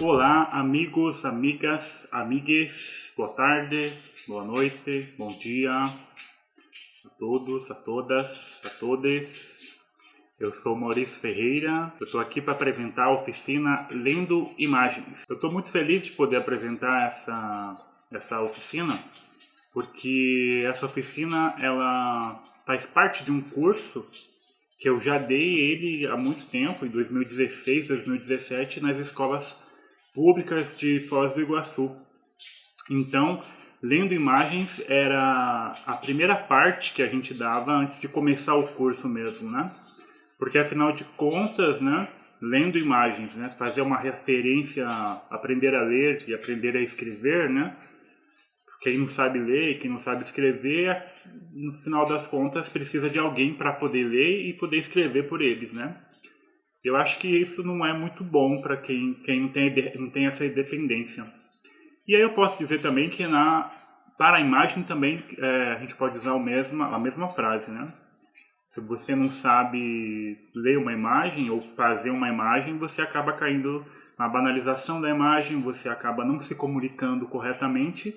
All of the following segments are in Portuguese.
Olá, amigos, amigas, amigues, boa tarde, boa noite, bom dia a todos, a todas, a todes. Eu sou Maurício Ferreira, eu estou aqui para apresentar a oficina Lendo Imagens. Eu estou muito feliz de poder apresentar essa oficina, porque essa oficina ela faz parte de um curso que eu já dei ele há muito tempo, em 2016, 2017, nas escolas públicas de Foz do Iguaçu. Então, Lendo Imagens era a primeira parte que a gente dava antes de começar o curso mesmo, né? Porque afinal de contas, né, lendo imagens, né, fazer uma referência, aprender a ler e aprender a escrever, né? Quem não sabe ler e quem não sabe escrever, no final das contas, precisa de alguém para poder ler e poder escrever por eles, né? Eu acho que isso não é muito bom para quem não tem essa independência. E aí eu posso dizer também que para a imagem também a gente pode usar a mesma frase, né? Se você não sabe ler uma imagem ou fazer uma imagem, você acaba caindo na banalização da imagem, você acaba não se comunicando corretamente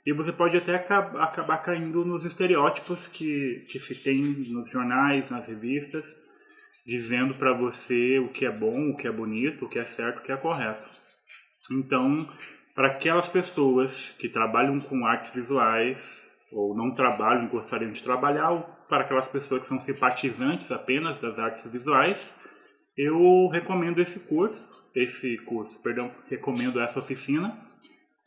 e você pode até acabar caindo nos estereótipos que se tem nos jornais, nas revistas, dizendo para você o que é bom, o que é bonito, o que é certo, o que é correto. Então, para aquelas pessoas que trabalham com artes visuais, ou não trabalham e gostariam de trabalhar, ou para aquelas pessoas que são simpatizantes apenas das artes visuais, eu recomendo recomendo essa oficina,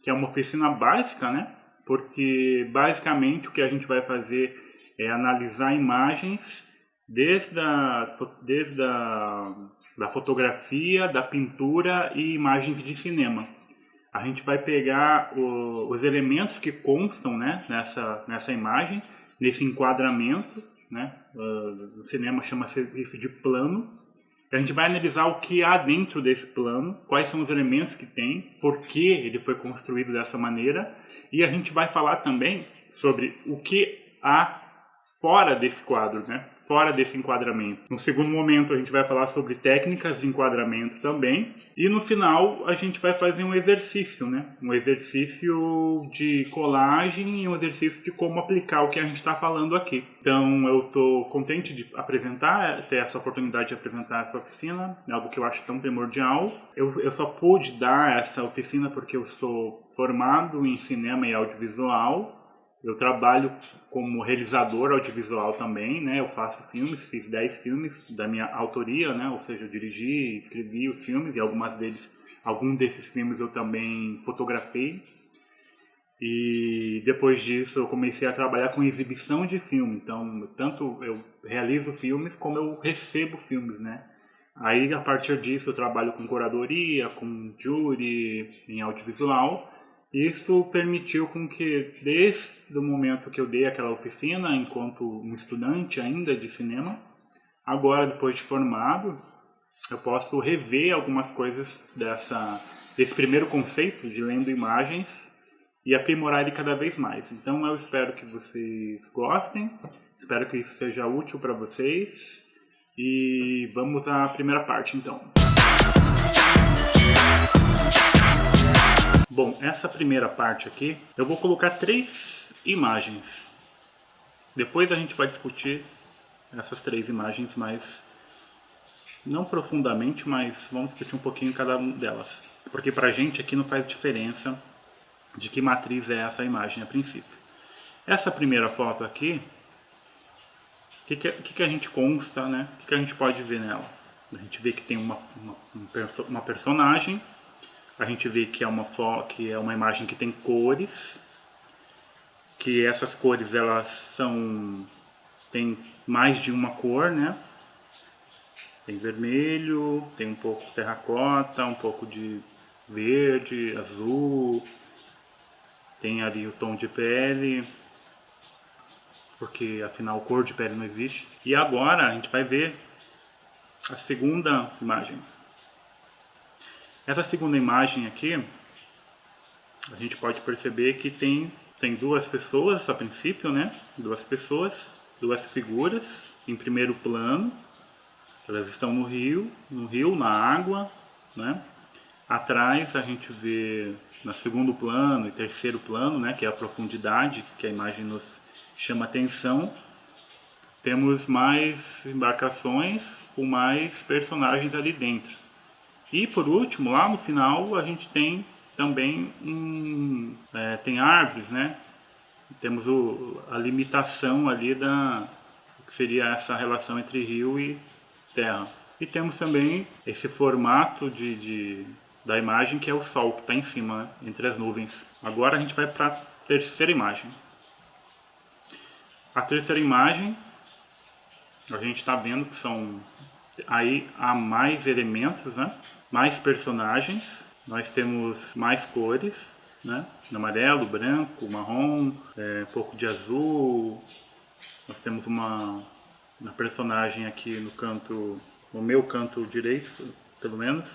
que é uma oficina básica, né? Porque basicamente o que a gente vai fazer é analisar imagens desde da fotografia, da pintura e imagens de cinema. A gente vai pegar os elementos que constam, né, nessa imagem, nesse enquadramento, né? No cinema chama-se isso de plano. A gente vai analisar o que há dentro desse plano, quais são os elementos que tem, por que ele foi construído dessa maneira, e a gente vai falar também sobre o que há fora desse quadro, né? Fora desse enquadramento. No segundo momento a gente vai falar sobre técnicas de enquadramento também, e no final a gente vai fazer um exercício, né? Um exercício de colagem e um exercício de como aplicar o que a gente está falando aqui. Então eu estou contente de ter essa oportunidade de apresentar essa oficina, é algo que eu acho tão primordial. Eu só pude dar essa oficina porque eu sou formado em cinema e audiovisual. Eu trabalho como realizador audiovisual também, né? Eu faço filmes, fiz 10 filmes da minha autoria, né? Ou seja, eu dirigi, escrevi os filmes e alguns desses filmes eu também fotografei. E depois disso eu comecei a trabalhar com exibição de filme. Então, tanto eu realizo filmes como eu recebo filmes, né? Aí, a partir disso, eu trabalho com curadoria, com júri em audiovisual. Isso permitiu com que, desde o momento que eu dei aquela oficina, enquanto um estudante ainda de cinema, agora, depois de formado, eu posso rever algumas coisas desse primeiro conceito de lendo imagens e aprimorar ele cada vez mais. Então, eu espero que vocês gostem, espero que isso seja útil para vocês e vamos à primeira parte, então. Bom, essa primeira parte aqui, eu vou colocar 3 imagens. Depois a gente vai discutir essas 3 imagens mais, não profundamente, mas vamos discutir um pouquinho cada uma delas. Porque pra gente aqui não faz diferença de que matriz é essa imagem a princípio. Essa primeira foto aqui, o que a gente consta, né? O que a gente pode ver nela? A gente vê que tem uma personagem. A gente vê que é uma imagem que tem cores, que essas cores tem mais de uma cor, né? Tem vermelho, tem um pouco de terracota, um pouco de verde, azul, tem ali o tom de pele, porque afinal cor de pele não existe. E agora a gente vai ver a segunda imagem. Essa segunda imagem aqui, a gente pode perceber que tem 2 pessoas a princípio, né? 2 pessoas, 2 figuras em primeiro plano. Elas estão no rio, na água, né? Atrás a gente vê no segundo plano e terceiro plano, né, que é a profundidade, que a imagem nos chama atenção. Temos mais embarcações com mais personagens ali dentro. E por último, lá no final, a gente tem também tem árvores, né? Temos a limitação ali que seria essa relação entre rio e terra. E temos também esse formato da imagem, que é o sol, que está em cima, né, entre as nuvens. Agora a gente vai para a terceira imagem. A terceira imagem, a gente está vendo que aí há mais elementos, né? Mais personagens. Nós temos mais cores, né? Amarelo, branco, marrom, um pouco de azul. Nós temos uma personagem aqui no meu canto direito, pelo menos,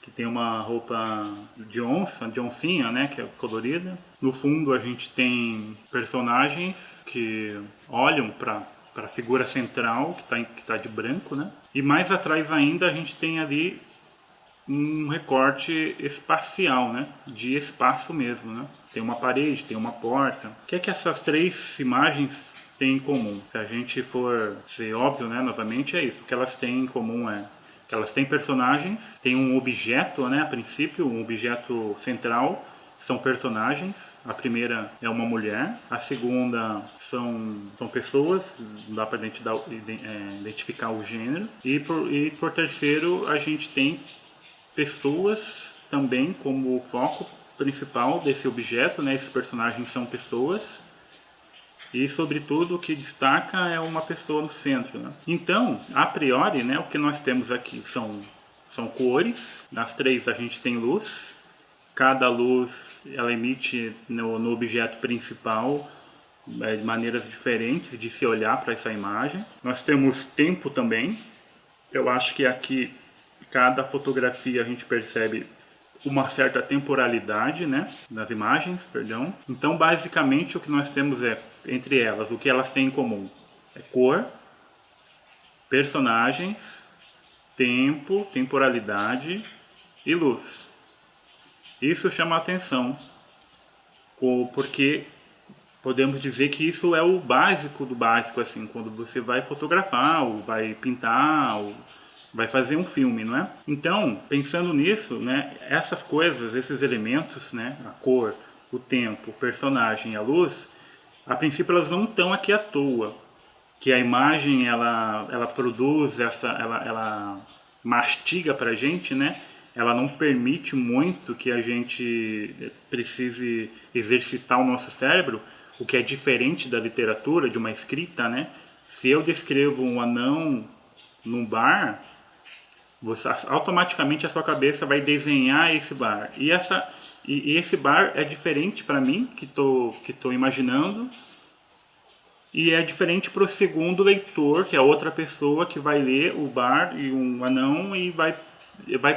que tem uma roupa de oncinha, né, que é colorida. No fundo a gente tem personagens que olham para a figura central, que tá de branco, né? E mais atrás ainda a gente tem ali um recorte espacial, né? De espaço mesmo, né? Tem uma parede, tem uma porta. O que é que essas três imagens têm em comum? Se a gente for ser óbvio, né? Novamente é isso. O que elas têm em comum é que elas têm personagens, tem um objeto, né? A princípio, um objeto central. São personagens. A primeira é uma mulher, a segunda são pessoas, não dá para identificar o gênero, e por terceiro a gente tem pessoas também como foco principal desse objeto, né? Esses personagens são pessoas. E, sobretudo, o que destaca é uma pessoa no centro, né? Então, a priori, né, o que nós temos aqui são cores. Nas três a gente tem luz. Cada luz ela emite no objeto principal de maneiras diferentes de se olhar para essa imagem. Nós temos tempo também. Eu acho que aqui, cada fotografia, a gente percebe uma certa temporalidade, né, nas imagens, perdão. Então, basicamente, o que nós temos entre elas, o que elas têm em comum é cor, personagens, tempo, temporalidade e luz. Isso chama a atenção, porque podemos dizer que isso é o básico do básico, assim, quando você vai fotografar, ou vai pintar, ou vai fazer um filme, não é? Então, pensando nisso, né, essas coisas, esses elementos, né, a cor, o tempo, o personagem e a luz, a princípio elas não estão aqui à toa. Que a imagem ela produz ela mastiga pra gente, né? Ela não permite muito que a gente precise exercitar o nosso cérebro, o que é diferente da literatura, de uma escrita, né? Se eu descrevo um anão num bar, automaticamente a sua cabeça vai desenhar esse bar. E esse bar é diferente para mim, que tô imaginando, e é diferente para o segundo leitor, que é outra pessoa que vai ler o bar e um anão e vai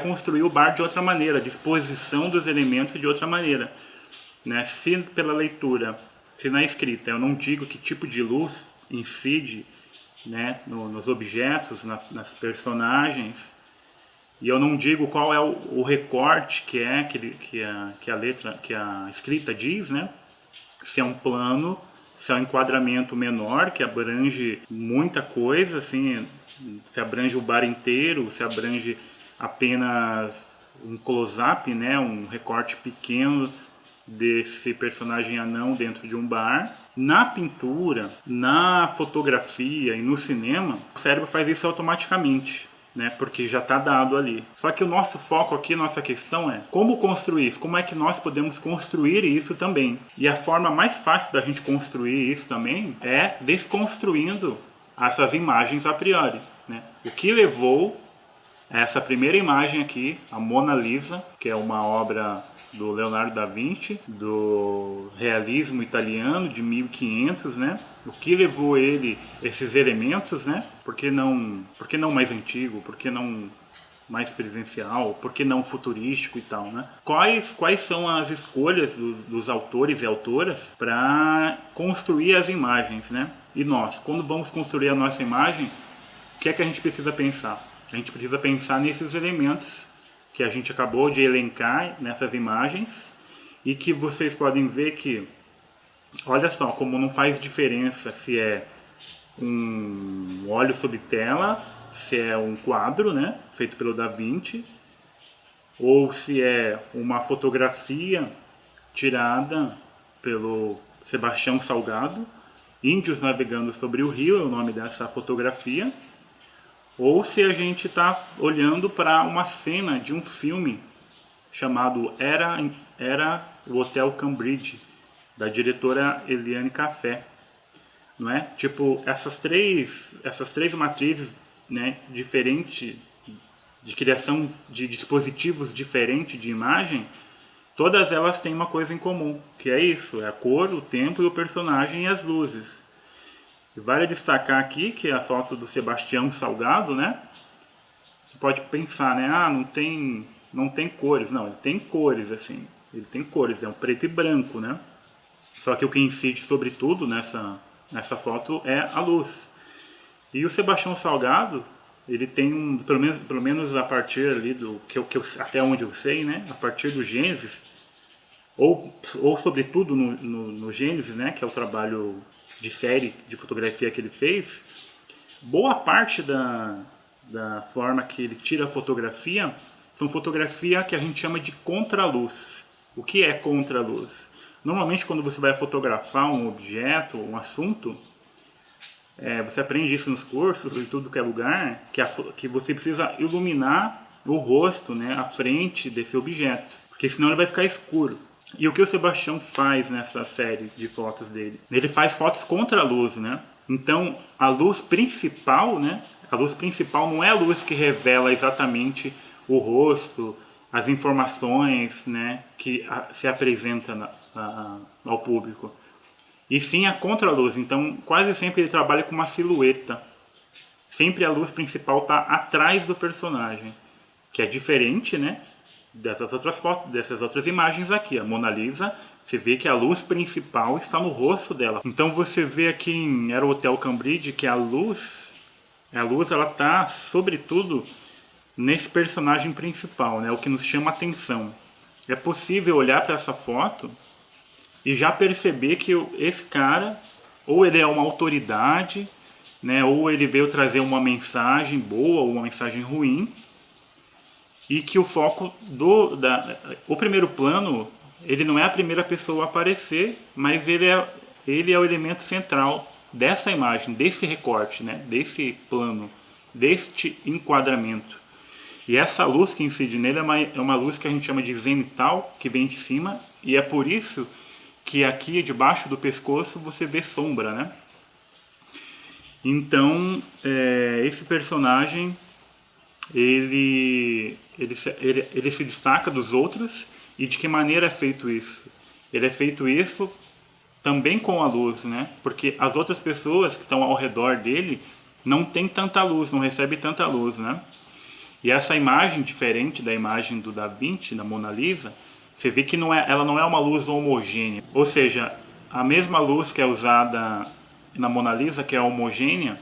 construir o bar de outra maneira, a disposição dos elementos de outra maneira, né? Se pela leitura, se na escrita eu não digo que tipo de luz incide, né, nos objetos, nas personagens, e eu não digo qual é o recorte que a escrita diz, né? Se é um plano, se é um enquadramento menor, que abrange muita coisa, assim, se abrange o bar inteiro, se abrange apenas um close-up, né, um recorte pequeno desse personagem anão dentro de um bar. Na pintura, na fotografia e no cinema, o cérebro faz isso automaticamente, né, porque já está dado ali. Só que o nosso foco aqui, nossa questão é como construir isso, como é que nós podemos construir isso também. E a forma mais fácil da gente construir isso também é desconstruindo essas imagens a priori, né? O que levou essa primeira imagem aqui, a Mona Lisa, que é uma obra do Leonardo da Vinci, do realismo italiano de 1500, né? O que levou ele esses elementos, né? Por que não mais antigo? Por que não mais presencial? Por que não futurístico e tal, né? Quais são as escolhas dos autores e autoras para construir as imagens, né? E nós, quando vamos construir a nossa imagem, o que é que a gente precisa pensar? A gente precisa pensar nesses elementos que a gente acabou de elencar nessas imagens e que vocês podem ver que, olha só, como não faz diferença se é um óleo sob tela, se é um quadro, né, feito pelo Da Vinci, ou se é uma fotografia tirada pelo Sebastião Salgado, Índios Navegando sobre o Rio é o nome dessa fotografia, ou se a gente está olhando para uma cena de um filme chamado Era o Hotel Cambridge, da diretora Eliane Café, não é? Tipo, essas três matrizes, né, diferentes, de criação de dispositivos diferentes de imagem, todas elas têm uma coisa em comum, que é isso, é a cor, o tempo e o personagem e as luzes. E vale destacar aqui que a foto do Sebastião Salgado, né? Você pode pensar, né? Ah, não tem cores. Não, ele tem cores, assim. Ele tem cores, é um preto e branco, né? Só que o que incide sobretudo nessa foto é a luz. E o Sebastião Salgado, ele tem pelo menos a partir ali do até onde eu sei, né? A partir do Gênesis, ou sobretudo no Gênesis, né? Que é o trabalho de série de fotografia que ele fez, boa parte da forma que ele tira a fotografia são fotografia que a gente chama de contraluz. O que é contraluz? Normalmente quando você vai fotografar um objeto, um assunto, você aprende isso nos cursos, em tudo que é lugar, que você precisa iluminar o rosto, né, a frente desse objeto, porque senão ele vai ficar escuro. E o que o Sebastião faz nessa série de fotos dele? Ele faz fotos contra a luz, né? Então, a luz principal, né? A luz principal não é a luz que revela exatamente o rosto, as informações, né, que se apresenta ao público. E sim a contraluz. Então, quase sempre ele trabalha com uma silhueta. Sempre a luz principal está atrás do personagem, que é diferente, né, dessas outras fotos, dessas outras imagens aqui. A Mona Lisa, você vê que a luz principal está no rosto dela. Então você vê aqui em Era o Hotel Cambridge que a luz ela está sobretudo nesse personagem principal, né, o que nos chama a atenção. É possível olhar para essa foto e já perceber que esse cara, ou ele é uma autoridade, né, ou ele veio trazer uma mensagem boa ou uma mensagem ruim, e que o foco o primeiro plano, ele não é a primeira pessoa a aparecer, mas ele é o elemento central dessa imagem, desse recorte, né, desse plano, deste enquadramento. E essa luz que incide nele é uma luz que a gente chama de zenital, que vem de cima, e é por isso que aqui debaixo do pescoço você vê sombra, né? Então, esse personagem ele se destaca dos outros. E de que maneira é feito isso? Ele é feito isso também com a luz, né? Porque as outras pessoas que estão ao redor dele não tem tanta luz, não recebem tanta luz, né? E essa imagem, diferente da imagem do Da Vinci, da Mona Lisa, você vê que ela não é uma luz homogênea. Ou seja, a mesma luz que é usada na Mona Lisa, que é homogênea,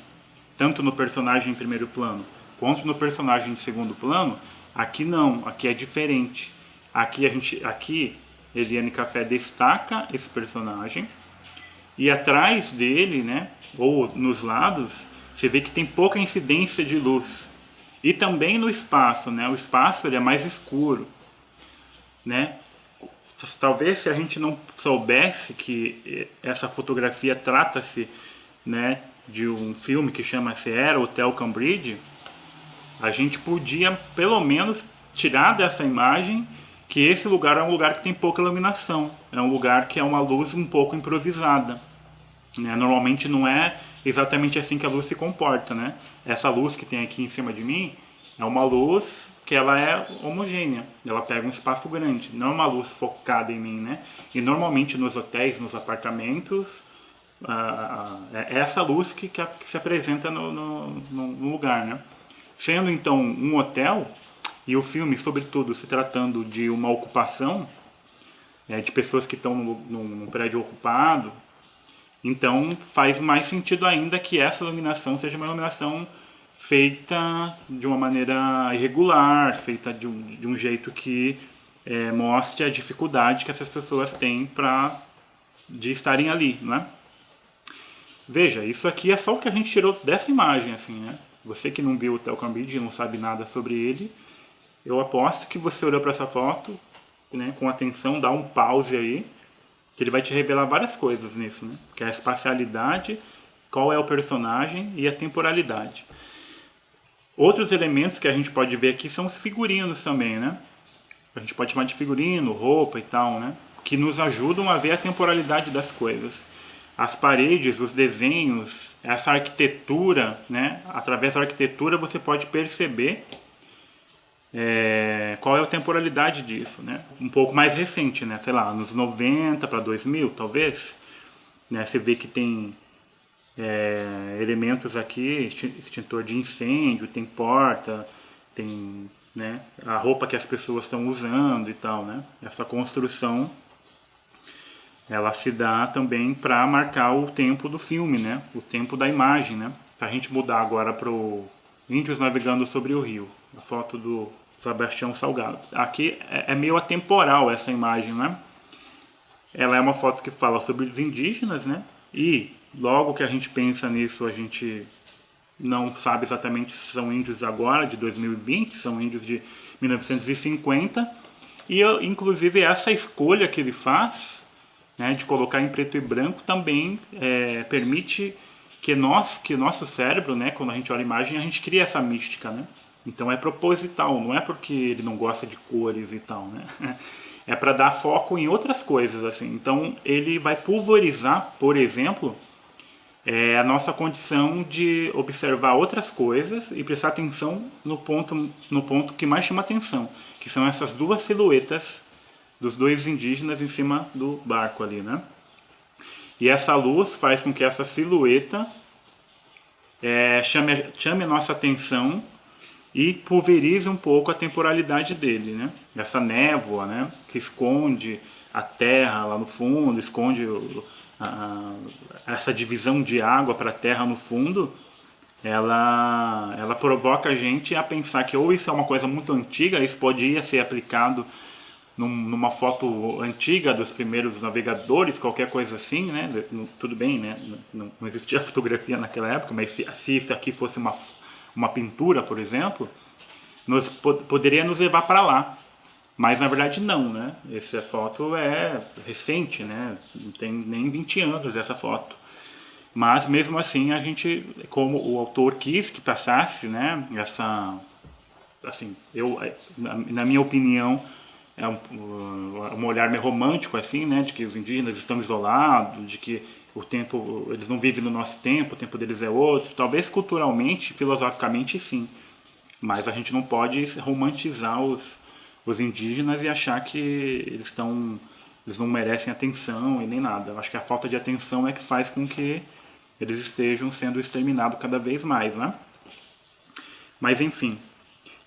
tanto no personagem em primeiro plano quanto no personagem em segundo plano, aqui não, aqui é diferente. Aqui Eliane Café destaca esse personagem e atrás dele, né, ou nos lados, você vê que tem pouca incidência de luz. E também no espaço, né? O espaço ele é mais escuro, né? Talvez se a gente não soubesse que essa fotografia trata-se, né, de um filme que chama-se Era o Hotel Cambridge, a gente podia pelo menos tirar dessa imagem que esse lugar é um lugar que tem pouca iluminação, é um lugar que é uma luz um pouco improvisada, né? Normalmente não é exatamente assim que a luz se comporta, né? Essa luz que tem aqui em cima de mim é uma luz que ela é homogênea, ela pega um espaço grande, não é uma luz focada em mim, né? E normalmente nos hotéis, nos apartamentos, é essa luz que se apresenta no lugar, né? Sendo então um hotel, e o filme, sobretudo, se tratando de uma ocupação, de pessoas que estão num prédio ocupado, então faz mais sentido ainda que essa iluminação seja uma iluminação feita de uma maneira irregular, feita de um jeito que mostre a dificuldade que essas pessoas têm de estarem ali, né? Veja, isso aqui é só o que a gente tirou dessa imagem, assim, né? Você que não viu o Tel Cambridge e não sabe nada sobre ele, eu aposto que você olhou para essa foto, né, com atenção, dá um pause aí, que ele vai te revelar várias coisas nisso, né? Que é a espacialidade, qual é o personagem e a temporalidade. Outros elementos que a gente pode ver aqui são os figurinos também, né? A gente pode chamar de figurino, roupa e tal, né? Que nos ajudam a ver a temporalidade das coisas. As paredes, os desenhos, essa arquitetura, né? Através da arquitetura você pode perceber qual é a temporalidade disso, né? Um pouco mais recente, né? Sei lá, anos 90 para 2000, talvez. Né? Você vê que tem elementos aqui, extintor de incêndio, tem porta, tem, né, a roupa que as pessoas estão usando e tal, né? Essa construção, ela se dá também para marcar o tempo do filme, né? O tempo da imagem, né? Se a gente mudar agora para o Índios Navegando sobre o Rio, a foto do Sebastião Salgado. Aqui é meio atemporal essa imagem, né? Ela é uma foto que fala sobre os indígenas, né? E logo que a gente pensa nisso, a gente não sabe exatamente se são índios agora, de 2020, são índios de 1950. E inclusive essa escolha que ele faz, né, de colocar em preto e branco, também permite que nosso cérebro, né, quando a gente olha a imagem, a gente cria essa mística, né? Então é proposital, não é porque ele não gosta de cores e tal, né? É para dar foco em outras coisas, assim. Então ele vai pulverizar, por exemplo, a nossa condição de observar outras coisas e prestar atenção no ponto que mais chama atenção, que são essas duas silhuetas dos dois indígenas em cima do barco ali, né? E essa luz faz com que essa silhueta chame a nossa atenção e pulverize um pouco a temporalidade dele, né? Essa névoa, né, que esconde a terra lá no fundo, esconde essa divisão de água para a terra no fundo, ela provoca a gente a pensar que ou isso é uma coisa muito antiga, isso podia ser aplicado numa foto antiga dos primeiros navegadores, qualquer coisa assim, né? Tudo bem, né? Não existia fotografia naquela época, mas se isso aqui fosse uma pintura, por exemplo, poderia nos levar para lá. Mas na verdade não, né? Essa foto é recente, né? Não tem nem 20 anos essa foto. Mas mesmo assim a gente, como o autor quis que passasse, né? Assim, na minha opinião, é um olhar meio romântico, assim, né? De que os indígenas estão isolados, de que o tempo, eles não vivem no nosso tempo, o tempo deles é outro. Talvez culturalmente, filosoficamente, sim. Mas a gente não pode romantizar os indígenas e achar que eles não merecem atenção e nem nada. Eu acho que a falta de atenção é que faz com que eles estejam sendo exterminados cada vez mais, né? Mas enfim.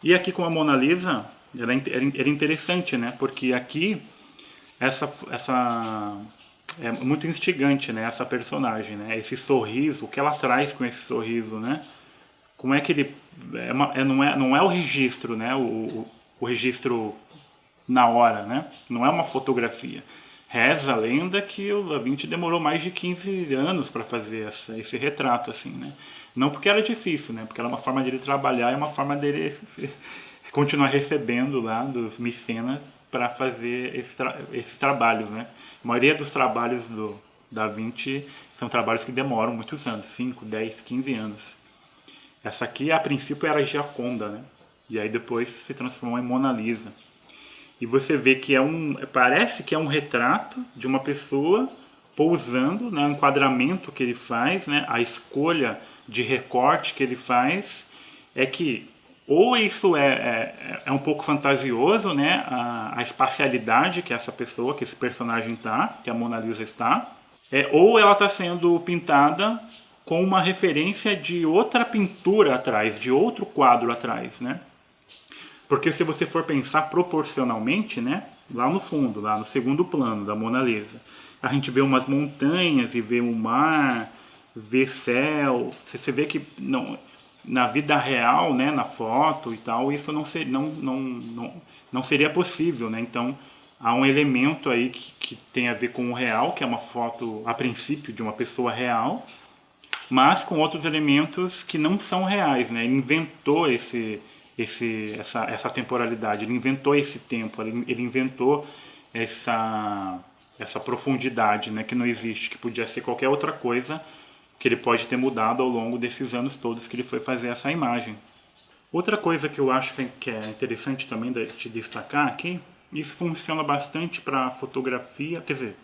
E aqui com a Mona Lisa, era interessante, né? Porque aqui essa é muito instigante, né? Essa personagem, né? Esse sorriso, o que ela traz com esse sorriso, né? Como é que ele não é o registro, né? O registro na hora, né? Não é uma fotografia. Reza a lenda que o Da Vinci demorou mais de 15 anos para fazer esse retrato, assim, né? Não porque era difícil, né? Porque era uma forma dele trabalhar e uma forma dele continuar recebendo lá dos mecenas para fazer esses trabalhos, né? A maioria dos trabalhos do Da Vinci são trabalhos que demoram muitos anos, 5, 10, 15 anos. Essa aqui, a princípio, era a Gioconda, né? E aí depois se transformou em Mona Lisa. E você vê que parece que é um retrato de uma pessoa pousando, né? O enquadramento que ele faz, né? A escolha de recorte que ele faz é que ou isso é um pouco fantasioso, né? A espacialidade que essa pessoa, que esse personagem tá, que a Mona Lisa está, ou ela está sendo pintada com uma referência de outra pintura atrás, de outro quadro atrás, né? Porque se você for pensar proporcionalmente, né, lá no fundo, lá no segundo plano da Mona Lisa, a gente vê umas montanhas e vê um mar, vê céu, você vê que não, na vida real, né, na foto e tal, isso não seria possível, né? Então, há um elemento aí que tem a ver com o real, que é uma foto, a princípio, de uma pessoa real, mas com outros elementos que não são reais, né? Ele inventou essa temporalidade, ele inventou esse tempo, ele inventou essa profundidade, né, que não existe, que podia ser qualquer outra coisa que ele pode ter mudado ao longo desses anos todos que ele foi fazer essa imagem. Outra coisa que eu acho que é interessante também de destacar aqui, isso funciona bastante para fotografia, quer dizer,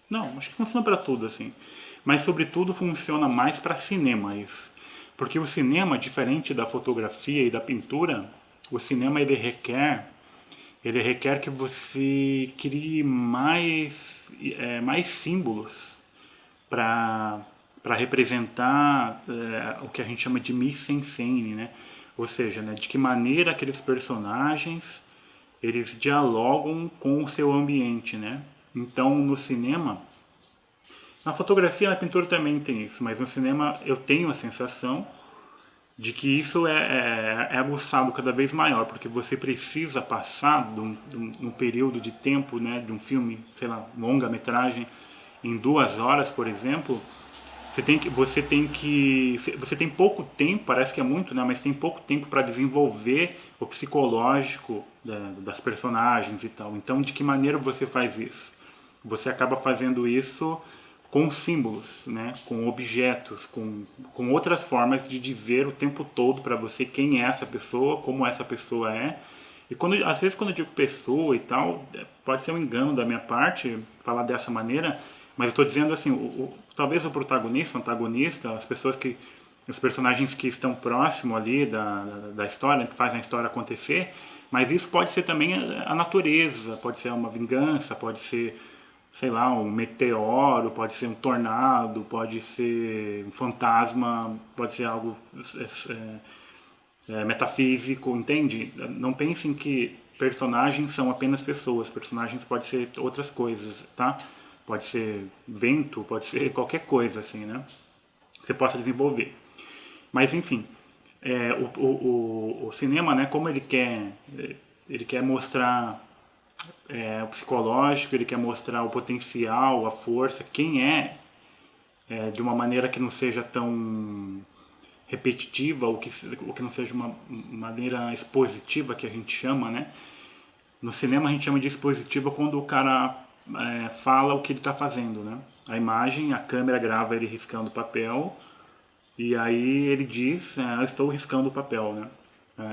não, acho que funciona para tudo assim, mas sobretudo funciona mais para cinema isso, porque o cinema, diferente da fotografia e da pintura, o cinema ele requer que você crie mais símbolos para representar o que a gente chama de mise-en-scène, né? Ou seja, né, de que maneira aqueles personagens eles dialogam com o seu ambiente, né? Então, no cinema, na fotografia e na pintura também tem isso, mas no cinema eu tenho a sensação de que isso é aguçado cada vez maior, porque você precisa passar de um período de tempo, né, de um filme, sei lá, longa-metragem, em 2 horas, por exemplo, você tem pouco tempo, parece que é muito, né, mas tem pouco tempo para desenvolver o psicológico das personagens e tal. Então, de que maneira você faz isso? Você acaba fazendo isso com símbolos, né, com objetos, com outras formas de dizer o tempo todo para você quem é essa pessoa, como essa pessoa é. E às vezes quando eu digo pessoa e tal, pode ser um engano da minha parte falar dessa maneira, mas eu estou dizendo assim, talvez o protagonista, o antagonista, os personagens que estão próximo ali da história, que fazem a história acontecer, mas isso pode ser também a natureza, pode ser uma vingança, pode ser, sei lá, um meteoro, pode ser um tornado, pode ser um fantasma, pode ser algo metafísico, entende? Não pensem que personagens são apenas pessoas, personagens podem ser outras coisas, tá? Pode ser vento, pode ser qualquer coisa assim, né? Que você possa desenvolver. Mas enfim, o cinema, né, como ele quer mostrar o psicológico, ele quer mostrar o potencial, a força, quem de uma maneira que não seja tão repetitiva, ou que não seja uma maneira expositiva, que a gente chama, né? No cinema a gente chama de expositiva quando o cara fala o que ele está fazendo, né? A imagem, a câmera grava ele riscando papel, e aí ele diz, eu estou riscando o papel, né?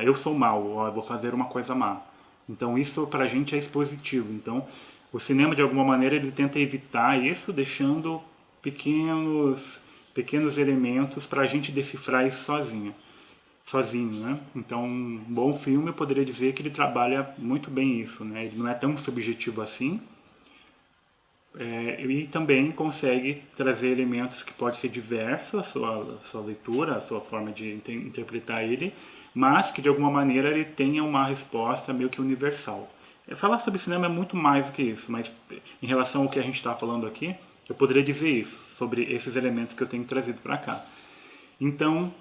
Eu sou mau, eu vou fazer uma coisa má. Então isso pra gente é expositivo. Então o cinema de alguma maneira ele tenta evitar isso, deixando pequenos elementos para a gente decifrar isso sozinho, né? Então um bom filme eu poderia dizer que ele trabalha muito bem isso, né? Ele não é tão subjetivo assim, e também consegue trazer elementos que pode ser diversos, a sua leitura, a sua forma de interpretar ele, mas que de alguma maneira ele tenha uma resposta meio que universal. Falar sobre cinema é muito mais do que isso, mas em relação ao que a gente está falando aqui, eu poderia dizer isso, sobre esses elementos que eu tenho trazido para cá. Então,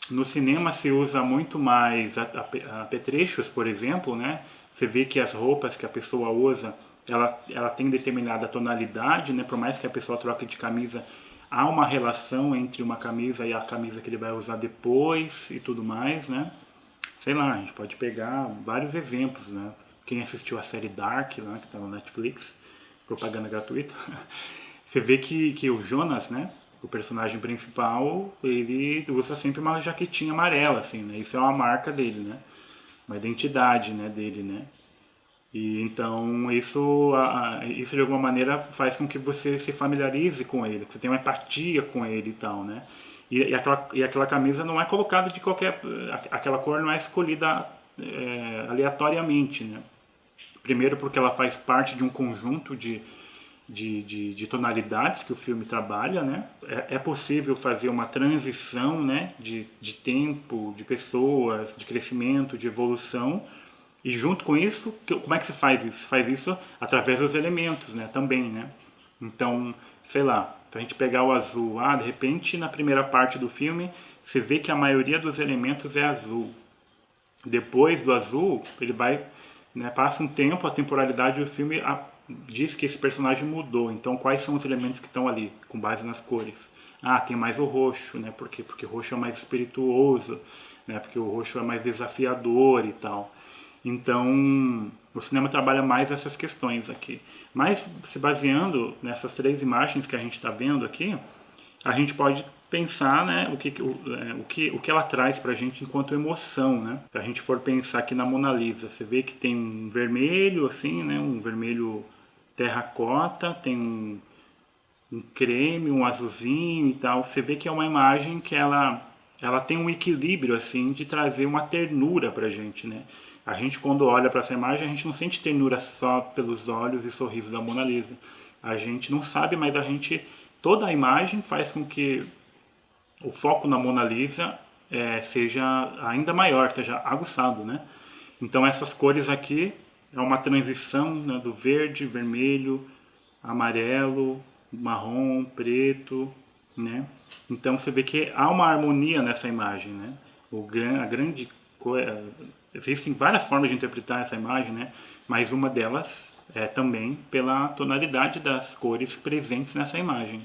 no cinema se usa muito mais apetrechos, por exemplo, né? Você vê que as roupas que a pessoa usa, ela tem determinada tonalidade, né? Por mais que a pessoa troque de camisa, há uma relação entre uma camisa e a camisa que ele vai usar depois e tudo mais, né? Sei lá, a gente pode pegar vários exemplos, né? Quem assistiu a série Dark, lá, que está no Netflix, propaganda gratuita, você vê que o Jonas, né? O personagem principal, ele usa sempre uma jaquetinha amarela, assim, né? Isso é uma marca dele, né? Uma identidade, né, dele, né? E então isso de alguma maneira faz com que você se familiarize com ele, que você tenha uma empatia com ele e tal, né? E aquela camisa não é colocada de qualquer, aquela cor não é escolhida aleatoriamente, né? Primeiro porque ela faz parte de um conjunto de tonalidades que o filme trabalha, né? É possível fazer uma transição, né, de tempo, de pessoas, de crescimento, de evolução. E junto com isso, como é que se faz isso? Se faz isso através dos elementos, né? Também, né? Então, sei lá, pra gente pegar o azul, de repente na primeira parte do filme você vê que a maioria dos elementos é azul. Depois do azul, ele vai, né, passa um tempo, a temporalidade do filme diz que esse personagem mudou. Então, quais são os elementos que estão ali, com base nas cores? Ah, tem mais o roxo, né? Por quê? Porque o roxo é mais espirituoso, né? Porque o roxo é mais desafiador e tal. Então, o cinema trabalha mais essas questões aqui. Mas, se baseando nessas 3 imagens que a gente está vendo aqui, a gente pode pensar, né, o que ela traz para a gente enquanto emoção, né? Se a gente for pensar aqui na Mona Lisa, você vê que tem um vermelho, assim, né, um vermelho terracota, tem um creme, um azulzinho e tal. Você vê que é uma imagem que ela tem um equilíbrio, assim, de trazer uma ternura para a gente, né? A gente, quando olha para essa imagem, a gente não sente ternura só pelos olhos e sorriso da Mona Lisa. A gente não sabe, mas toda a imagem faz com que o foco na Mona Lisa seja ainda maior, seja aguçado, né? Então essas cores aqui é uma transição, né, do verde, vermelho, amarelo, marrom, preto, né? Então você vê que há uma harmonia nessa imagem, né? A grande existem várias formas de interpretar essa imagem, né? Mas uma delas é também pela tonalidade das cores presentes nessa imagem.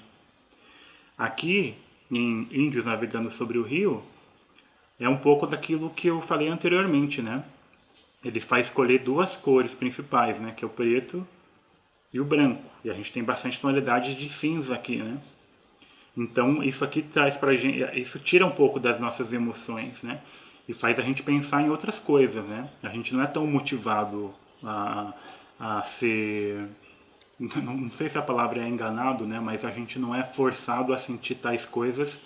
Aqui, em Índios Navegando sobre o Rio, é um pouco daquilo que eu falei anteriormente, né? Ele faz escolher 2 cores principais, né? Que é o preto e o branco. E a gente tem bastante tonalidade de cinza aqui, né? Então, isso aqui traz pra gente, isso tira um pouco das nossas emoções, né? E faz a gente pensar em outras coisas, né? A gente não é tão motivado a ser... Não sei se a palavra é enganado, né? Mas a gente não é forçado a sentir tais coisas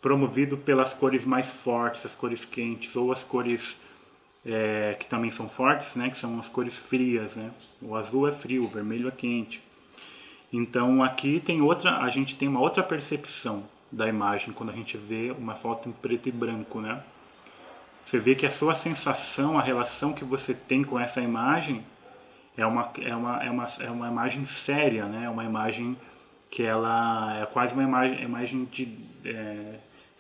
promovido pelas cores mais fortes, as cores quentes, ou as cores que também são fortes, né? Que são as cores frias, né? O azul é frio, o vermelho é quente. Então aqui a gente tem uma outra percepção da imagem quando a gente vê uma foto em preto e branco, né? Você vê que a sua sensação, a relação que você tem com essa imagem é uma imagem séria, né? É uma imagem que ela é quase uma imagem que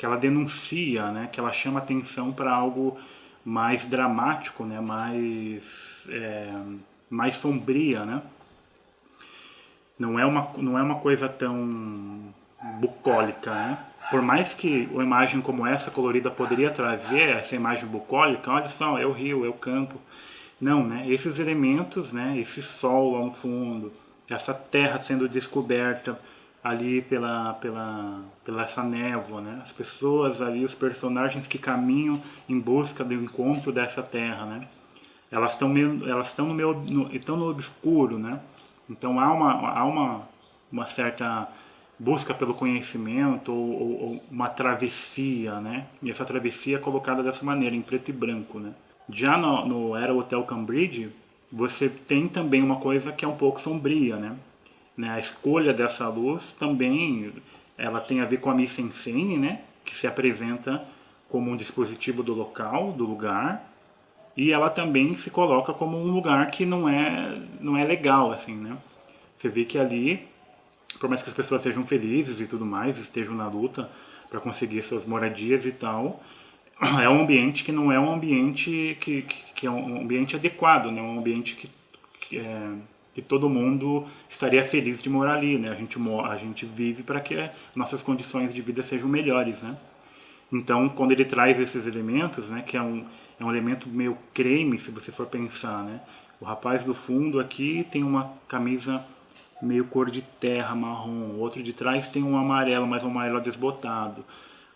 ela denuncia, né? Que ela chama atenção para algo mais dramático, né? Mais sombria, né? Não é uma coisa tão bucólica, né? Por mais que uma imagem como essa colorida poderia trazer essa imagem bucólica, olha só, é o rio, é o campo. Não, né? Esses elementos, né? Esse sol lá no fundo, essa terra sendo descoberta ali pela essa névoa, né? As pessoas ali, os personagens que caminham em busca do encontro dessa terra, né? Elas estão estão no obscuro, né? Então há uma certa busca pelo conhecimento ou uma travessia, né? E essa travessia é colocada dessa maneira, em preto e branco, né? Já no Era Hotel Cambridge, você tem também uma coisa que é um pouco sombria, né? A escolha dessa luz também ela tem a ver com a mise-en-scène, né? Que se apresenta como um dispositivo do local, do lugar, e ela também se coloca como um lugar que não é legal, assim, né? Você vê que ali, por mais que as pessoas sejam felizes e tudo mais, estejam na luta para conseguir suas moradias e tal, é um ambiente que não é um ambiente que é um ambiente adequado, né? Um ambiente que todo mundo estaria feliz de morar ali, né? A gente vive para que nossas condições de vida sejam melhores, né? Então, quando ele traz esses elementos, né, que é um elemento meio creme, se você for pensar, né? O rapaz do fundo aqui tem uma camisa meio cor de terra, marrom. O outro de trás tem um amarelo, mas um amarelo desbotado.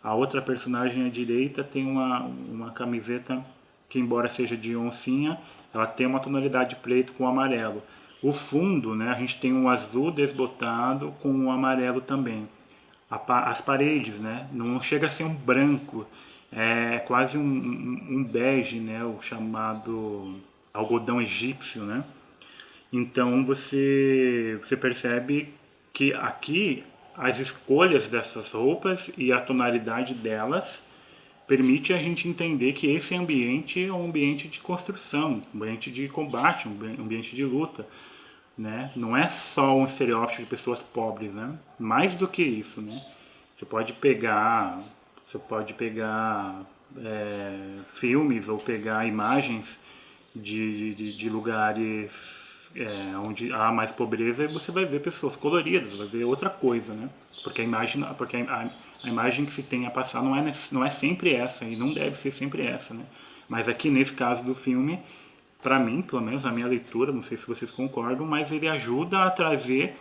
A outra personagem à direita tem uma camiseta que, embora seja de oncinha, ela tem uma tonalidade preto com amarelo. O fundo, né, a gente tem um azul desbotado com um amarelo também. As paredes, né, não chega a ser um branco, é quase um bege, né, o chamado algodão egípcio, né. Então você percebe que aqui as escolhas dessas roupas e a tonalidade delas permite a gente entender que esse ambiente é um ambiente de construção, um ambiente de combate, um ambiente de luta, né? Não é só um estereótipo de pessoas pobres, né? Mais do que isso, né? Você pode pegar, Você pode pegar filmes ou pegar imagens de lugares onde há mais pobreza, e você vai ver pessoas coloridas, vai ver outra coisa, né? Porque a imagem que se tem a passar não é sempre essa, e não deve ser sempre essa, né? Mas aqui nesse caso do filme, para mim, pelo menos a minha leitura, não sei se vocês concordam, mas ele ajuda a trazer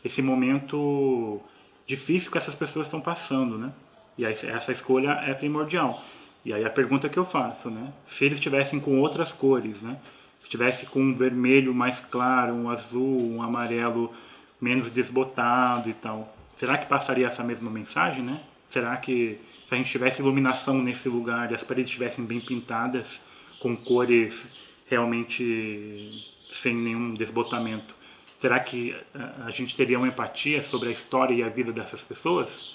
esse momento difícil que essas pessoas estão passando, né? E aí, essa escolha é primordial. E aí a pergunta que eu faço, né? Se eles estivessem com outras cores, né? Se tivesse com um vermelho mais claro, um azul, um amarelo menos desbotado e tal, será que passaria essa mesma mensagem, né? Será que se a gente tivesse iluminação nesse lugar e as paredes estivessem bem pintadas com cores realmente sem nenhum desbotamento, será que a gente teria uma empatia sobre a história e a vida dessas pessoas?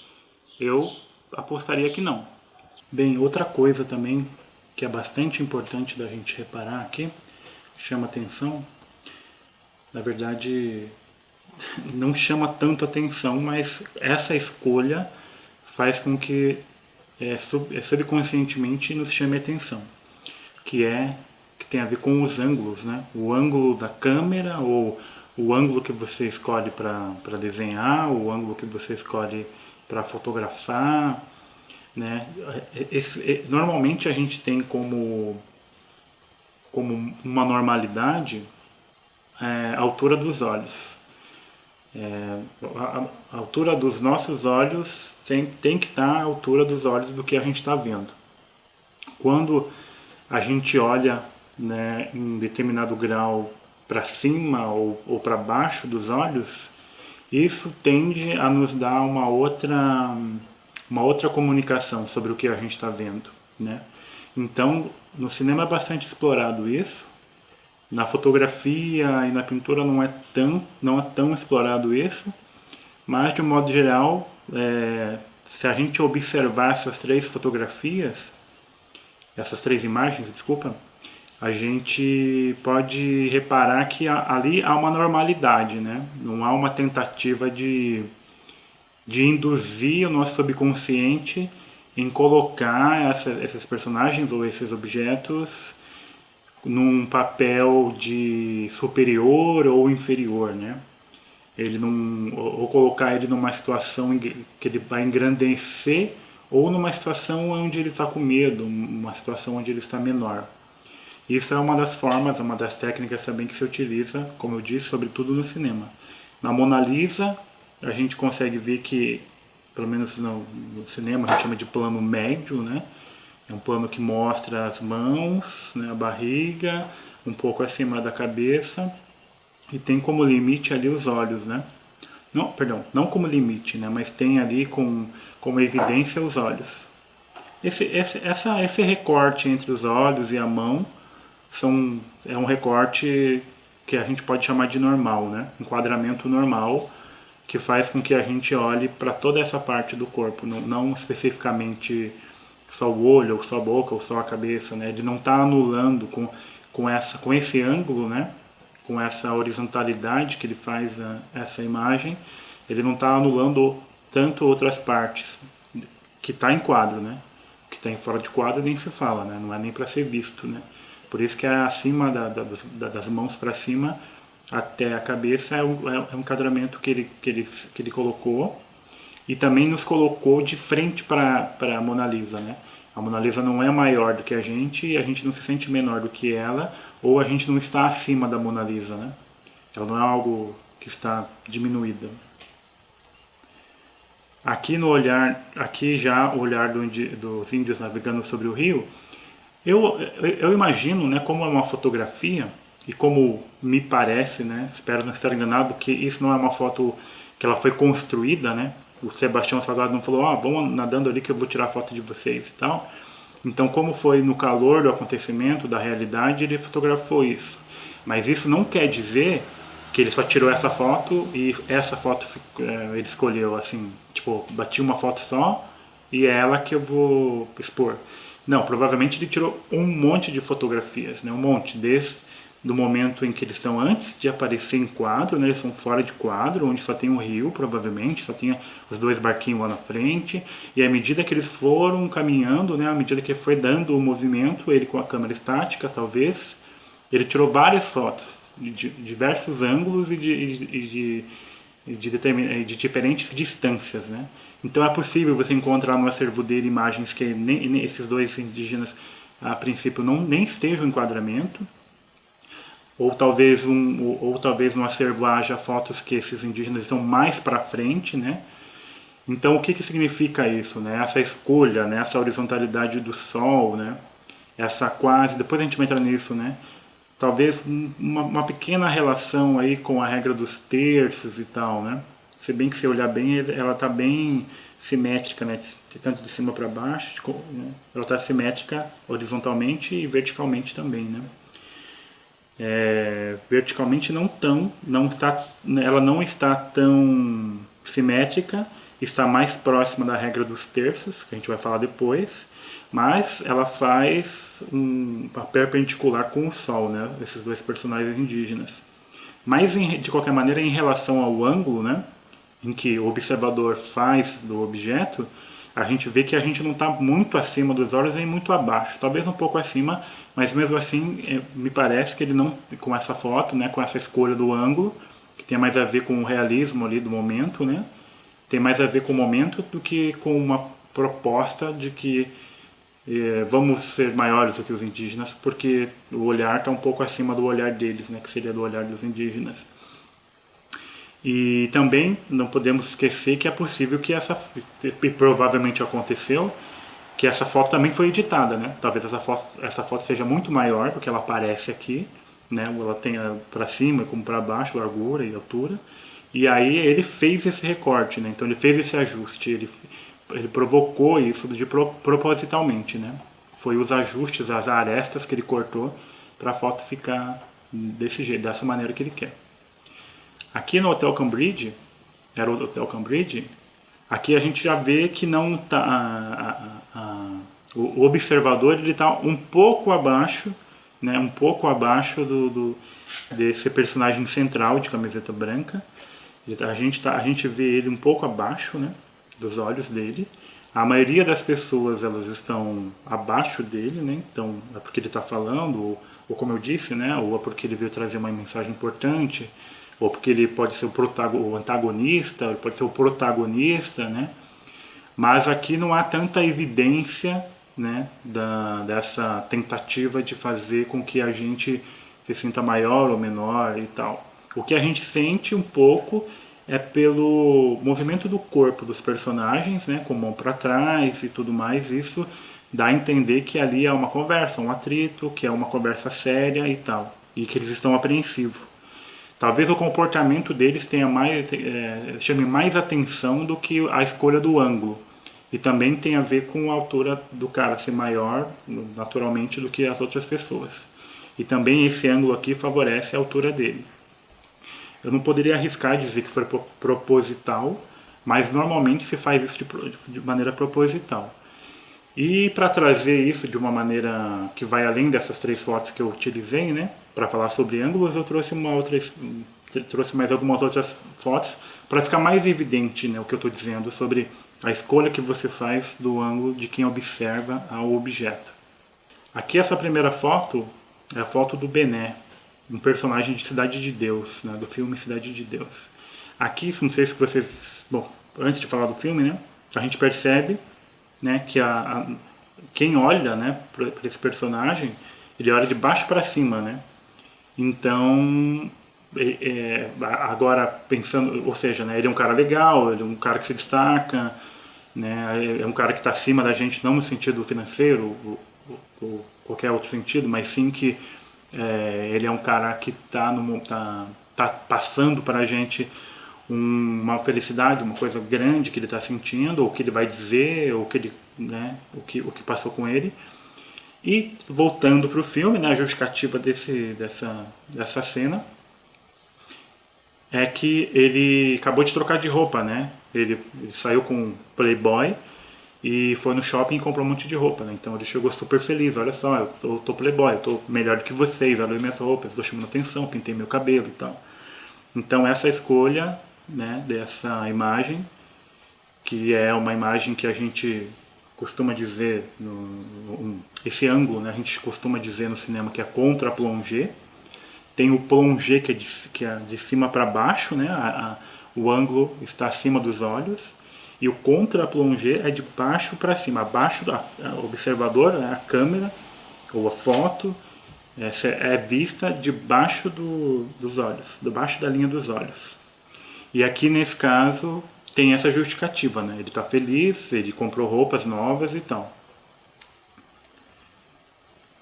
Eu apostaria que não. Bem, outra coisa também que é bastante importante da gente reparar aqui, chama atenção, na verdade não chama tanto atenção, mas essa escolha faz com que subconscientemente nos chame atenção, que tem a ver com os ângulos, né? O ângulo da câmera, ou o ângulo que você escolhe para desenhar, o ângulo que você escolhe para fotografar, né? Normalmente a gente tem como uma normalidade a altura dos olhos. A altura dos nossos olhos tem que estar à altura dos olhos do que a gente está vendo. Quando a gente olha, né, em determinado grau para cima ou para baixo dos olhos, isso tende a nos dar uma outra comunicação sobre o que a gente está vendo, né? Então, no cinema é bastante explorado isso. Na fotografia e na pintura não é tão explorado isso, mas de um modo geral, se a gente observar essas três imagens, desculpa, a gente pode reparar que ali há uma normalidade, né? Não há uma tentativa de induzir o nosso subconsciente em colocar esses personagens ou esses objetos num papel de superior ou inferior, né? Ele não, ou colocar ele numa situação que ele vai engrandecer, ou numa situação onde ele está com medo, uma situação onde ele está menor. Isso é uma das formas, uma das técnicas também que se utiliza, como eu disse, sobretudo no cinema. Na Mona Lisa, a gente consegue ver que, pelo menos no cinema, a gente chama de plano médio, né? É um plano que mostra as mãos, né, a barriga, um pouco acima da cabeça, e tem como limite ali os olhos, né? Não, perdão, não como limite, né, mas tem ali como evidência os olhos. Esse recorte entre os olhos e a mão é um recorte que a gente pode chamar de normal, né? Enquadramento normal, que faz com que a gente olhe para toda essa parte do corpo, não especificamente só o olho, ou só a boca, ou só a cabeça, né? Ele não está anulando com esse ângulo, né? Com essa horizontalidade que ele faz essa imagem, ele não está anulando tanto outras partes que está em quadro, né? Que está em fora de quadro nem se fala, né? Não é nem para ser visto, né? Por isso que é acima das mãos para cima até a cabeça é um enquadramento que ele colocou, e também nos colocou de frente para a Mona Lisa, né? A Mona Lisa não é maior do que a gente não se sente menor do que ela, ou a gente não está acima da Mona Lisa, né? Ela não é algo que está diminuída. Aqui já o olhar dos índios navegando sobre o rio, eu imagino, né, como é uma fotografia, e como me parece, né, espero não estar enganado, que isso não é uma foto que ela foi construída, né? O Sebastião Salgado não falou, vamos nadando ali que eu vou tirar foto de vocês e tal. Então, como foi no calor do acontecimento, da realidade, ele fotografou isso. Mas isso não quer dizer que ele só tirou essa foto e essa foto ele escolheu, assim, tipo, bati uma foto só e é ela que eu vou expor. Não, provavelmente ele tirou um monte de fotografias, né? Um monte, do momento em que eles estão antes de aparecer em quadro, né? Eles são fora de quadro, onde só tem um rio, provavelmente, só tinha os dois barquinhos lá na frente, e à medida que eles foram caminhando, né? À medida que foi dando o movimento, ele com a câmera estática, talvez, ele tirou várias fotos, de diversos ângulos e de diferentes distâncias, né? Então é possível você encontrar no acervo dele imagens que nem esses dois indígenas, a princípio, nem estejam em enquadramento, ou talvez no acervo haja fotos que esses indígenas estão mais para frente, né? Então o que significa isso, né? Essa escolha, né? Essa horizontalidade do sol, né? Essa quase, depois a gente vai entrar nisso, né? Talvez uma pequena relação aí com a regra dos terços e tal, né? Se bem que se olhar bem, ela está bem simétrica, né? Tanto de cima para baixo, né? Ela está simétrica horizontalmente e verticalmente também, né? Verticalmente ela não está tão simétrica, está mais próxima da regra dos terços, que a gente vai falar depois, mas ela faz um perpendicular com o Sol, né? Esses dois personagens indígenas. Mas de qualquer maneira, em relação ao ângulo, né, em que o observador faz do objeto, a gente vê que a gente não está muito acima dos olhos nem muito abaixo, talvez um pouco acima, mas mesmo assim me parece que ele não, com essa foto, né, com essa escolha do ângulo, que tem mais a ver com o realismo ali do momento, né, tem mais a ver com o momento do que com uma proposta de que vamos ser maiores do que os indígenas, porque o olhar está um pouco acima do olhar deles, né, que seria do olhar dos indígenas. E também não podemos esquecer que é possível que e provavelmente aconteceu, que essa foto também foi editada, né? Talvez essa foto seja muito maior do que ela aparece aqui, né? Ela tenha para cima como para baixo, largura e altura. E aí ele fez esse recorte, né? Então ele fez esse ajuste, ele provocou isso propositalmente, né? Foi os ajustes, as arestas que ele cortou para a foto ficar desse jeito, dessa maneira que ele quer. Aqui no Hotel Cambridge, era o Hotel Cambridge, aqui a gente já vê que não tá, o observador ele está um pouco abaixo, né, um pouco abaixo desse personagem central de camiseta branca. A gente vê ele um pouco abaixo, né, dos olhos dele. A maioria das pessoas elas estão abaixo dele, né, então é porque ele está falando, ou como eu disse, né, ou é porque ele veio trazer uma mensagem importante, ou porque ele pode ser o antagonista, ele pode ser o protagonista, né? Mas aqui não há tanta evidência, né, dessa tentativa de fazer com que a gente se sinta maior ou menor e tal. O que a gente sente um pouco é pelo movimento do corpo dos personagens, né, com a mão para trás e tudo mais. Isso dá a entender que ali é uma conversa, um atrito, que é uma conversa séria e tal, e que eles estão apreensivos. Talvez o comportamento deles chame mais atenção do que a escolha do ângulo. E também tem a ver com a altura do cara ser maior, naturalmente, do que as outras pessoas. E também esse ângulo aqui favorece a altura dele. Eu não poderia arriscar dizer que foi proposital, mas normalmente se faz isso de maneira proposital. E para trazer isso de uma maneira que vai além dessas três fotos que eu utilizei, né, para falar sobre ângulos, eu trouxe mais algumas outras fotos para ficar mais evidente, né, o que eu estou dizendo sobre a escolha que você faz do ângulo de quem observa ao objeto. Aqui essa primeira foto é a foto do Bené, um personagem de Cidade de Deus, né, do filme Cidade de Deus. Aqui, não sei se vocês... Bom, antes de falar do filme, né, a gente percebe, né, que quem olha, né, para esse personagem, ele olha de baixo para cima, né? Então, agora pensando, ou seja, né, ele é um cara legal, ele é um cara que se destaca, né, é um cara que está acima da gente, não no sentido financeiro ou qualquer outro sentido, mas sim que ele é um cara que tá passando para a gente uma felicidade, uma coisa grande que ele está sentindo, ou que ele vai dizer, ou que ele, né, o que passou com ele. E voltando para o filme, né, a justificativa dessa cena é que ele acabou de trocar de roupa, né? Ele saiu com um Playboy e foi no shopping e comprou um monte de roupa, né? Então ele chegou super feliz, olha só, eu tô playboy, eu tô melhor do que vocês, olha minhas roupas, estou chamando atenção, pintei meu cabelo e tal. Então essa escolha, né, dessa imagem, que é uma imagem que a gente costuma dizer, esse ângulo, né, a gente costuma dizer no cinema que é contra-plongé. Tem o plongé que é de cima para baixo, né, o ângulo está acima dos olhos. E o contra-plongé é de baixo para cima, abaixo do observador, né, a câmera ou a foto é vista debaixo dos olhos, debaixo da linha dos olhos. E aqui nesse caso tem essa justificativa, né? Ele está feliz, ele comprou roupas novas e tal.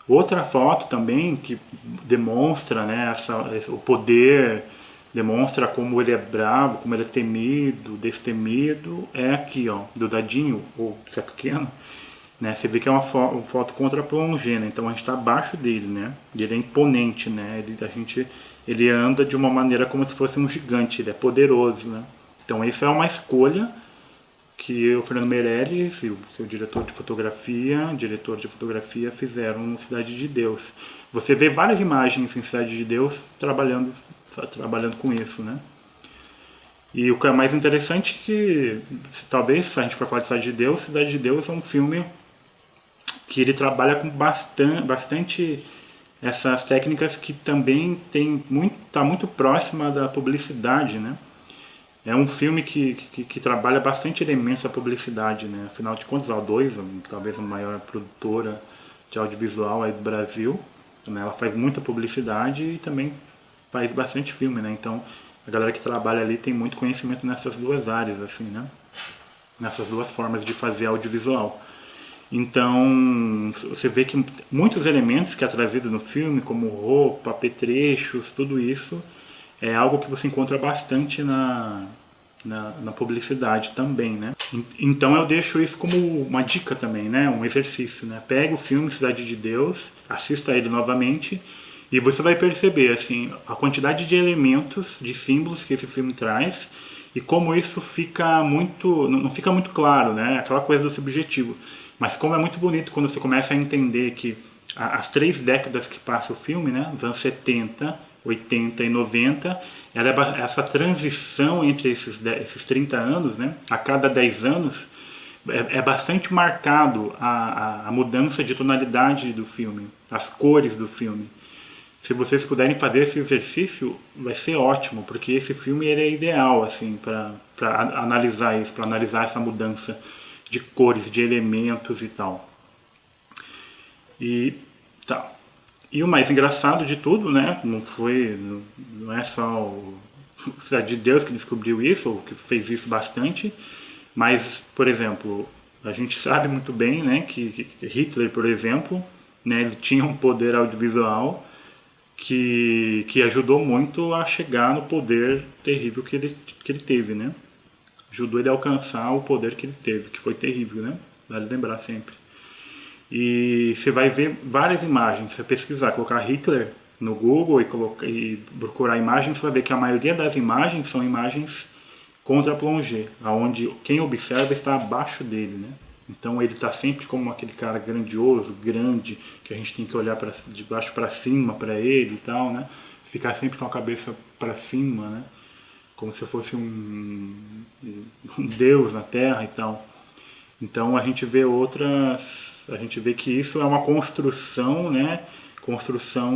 Outra foto também que demonstra, né, o poder, demonstra como ele é bravo, como ele é temido, destemido, é aqui, ó, do dadinho, ou se é pequeno, né? Você vê que é uma foto contra plongé, né? Então a gente está abaixo dele, né? E ele é imponente, né? Ele anda de uma maneira como se fosse um gigante, ele é poderoso, né? Então isso é uma escolha que o Fernando Meirelles e o seu diretor de fotografia fizeram no Cidade de Deus. Você vê várias imagens em Cidade de Deus trabalhando com isso, né? E o que é mais interessante é que, talvez, se a gente for falar de Cidade de Deus é um filme que ele trabalha com bastante essas técnicas que também está muito próxima da publicidade, né? É um filme que trabalha bastante elementos da publicidade, né? Afinal de contas, a O2, talvez a maior produtora de audiovisual aí do Brasil, né? Ela faz muita publicidade e também faz bastante filme, né? Então, a galera que trabalha ali tem muito conhecimento nessas duas áreas, assim, né? Nessas duas formas de fazer audiovisual. Então, você vê que muitos elementos que é trazido no filme, como roupa, apetrechos, tudo isso, é algo que você encontra bastante na publicidade também, né? Então eu deixo isso como uma dica também, né? Um exercício, né? Pega o filme Cidade de Deus, assista ele novamente e você vai perceber, assim, a quantidade de elementos, de símbolos que esse filme traz e como isso fica muito, não fica muito claro, né? Aquela coisa do subjetivo. Mas como é muito bonito quando você começa a entender que as 3 décadas que passa o filme, né? Os anos 70, 80 e 90, essa transição entre esses 30 anos, né, a cada 10 anos, é bastante marcado a mudança de tonalidade do filme, as cores do filme. Se vocês puderem fazer esse exercício, vai ser ótimo, porque esse filme ele é ideal assim, para analisar isso, para analisar essa mudança de cores, de elementos e tal. E tal. E o mais engraçado de tudo, né, não é só o Cidade de Deus que descobriu isso, ou que fez isso bastante, mas, por exemplo, a gente sabe muito bem, né, que Hitler, por exemplo, né, ele tinha um poder audiovisual que ajudou muito a chegar no poder terrível que ele teve, né? Ajudou ele a alcançar o poder que ele teve, que foi terrível, né? Vale lembrar sempre. E você vai ver várias imagens, você pesquisar, colocar Hitler no Google e procurar imagens, você vai ver que a maioria das imagens são imagens contra plongé, onde quem observa está abaixo dele, né? Então ele está sempre como aquele cara grandioso, grande, que a gente tem que olhar de baixo para cima para ele e tal, né? Ficar sempre com a cabeça para cima, né? Como se fosse um deus na Terra e tal. Então a gente vê que isso é uma construção, né? Construção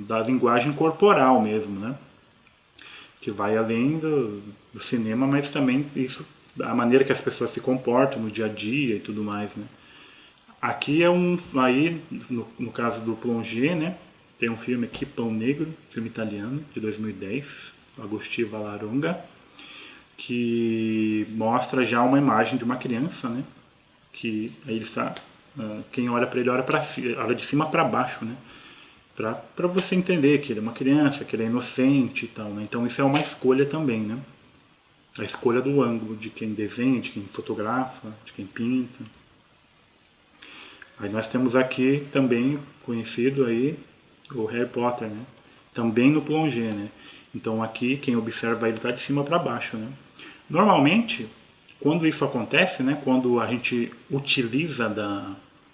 da linguagem corporal mesmo, né? Que vai além do cinema, mas também isso, a maneira que as pessoas se comportam no dia a dia e tudo mais, né? Aqui aí no caso do plongé, né? Tem um filme aqui, Pão Negro, filme italiano, de 2010, Agostino Valaronga, que mostra já uma imagem de uma criança, né? Que aí ele está, quem olha para ele olha de cima para baixo, né? Para você entender que ele é uma criança, que ele é inocente e tal, né? Então isso é uma escolha também, né? A escolha do ângulo de quem desenha, de quem fotografa, de quem pinta. Aí nós temos aqui também conhecido aí o Harry Potter, né? Também no plongé, né? Então aqui quem observa ele está de cima para baixo, né? Normalmente Quando isso acontece, né, quando a gente utiliza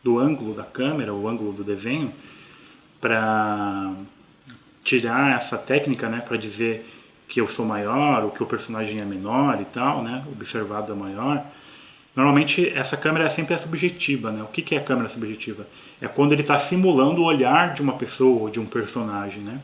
do ângulo da câmera, o ângulo do desenho, para tirar essa técnica, né, para dizer que eu sou maior, ou que o personagem é menor e tal, né, observado é maior. Normalmente essa câmera sempre é subjetiva, né? O que é a câmera subjetiva? É quando ele está simulando o olhar de uma pessoa ou de um personagem, né?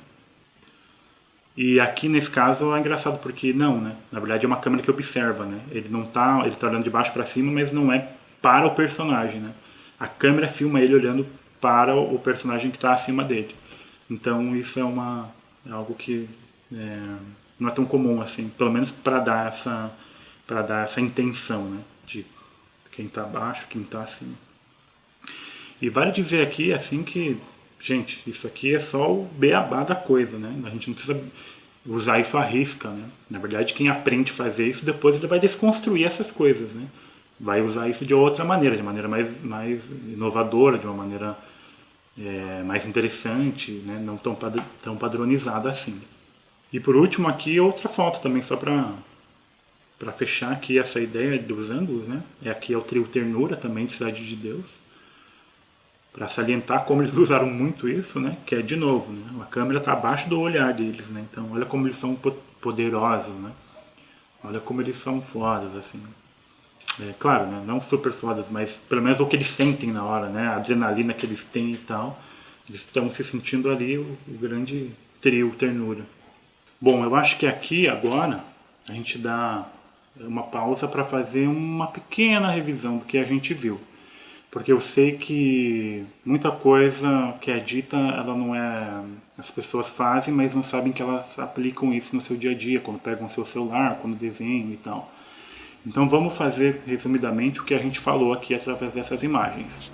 E aqui nesse caso é engraçado porque não, né? Na verdade é uma câmera que observa, né? Ele tá olhando de baixo para cima, mas não é para o personagem, né? A câmera filma ele olhando para o personagem que está acima dele. Então isso é algo que não é tão comum assim, pelo menos para dar essa intenção, né? De quem está abaixo, quem está acima. E vale dizer aqui, assim, que, gente, isso aqui é só o beabá da coisa, né? A gente não precisa usar isso à risca, né? Na verdade, quem aprende a fazer isso, depois ele vai desconstruir essas coisas, né? Vai usar isso de outra maneira, de maneira mais inovadora, de uma maneira mais interessante, né? Não tão padronizada assim. E por último aqui, outra foto também, só para fechar aqui essa ideia dos ângulos, né? Aqui é o trio Ternura também de Cidade de Deus. Para salientar como eles usaram muito isso, né? Que é de novo, né? A câmera está abaixo do olhar deles, né? Então olha como eles são poderosos, né? Olha como eles são fodas, assim. Claro, né? Não super fodas, mas pelo menos o que eles sentem na hora, né? A adrenalina que eles têm e tal. Eles estão se sentindo ali o grande trio Ternura. Bom, eu acho que aqui agora a gente dá uma pausa para fazer uma pequena revisão do que a gente viu. Porque eu sei que muita coisa que é dita, ela não é... As pessoas fazem, mas não sabem que elas aplicam isso no seu dia a dia, quando pegam o seu celular, quando desenham e tal. Então vamos fazer resumidamente o que a gente falou aqui através dessas imagens.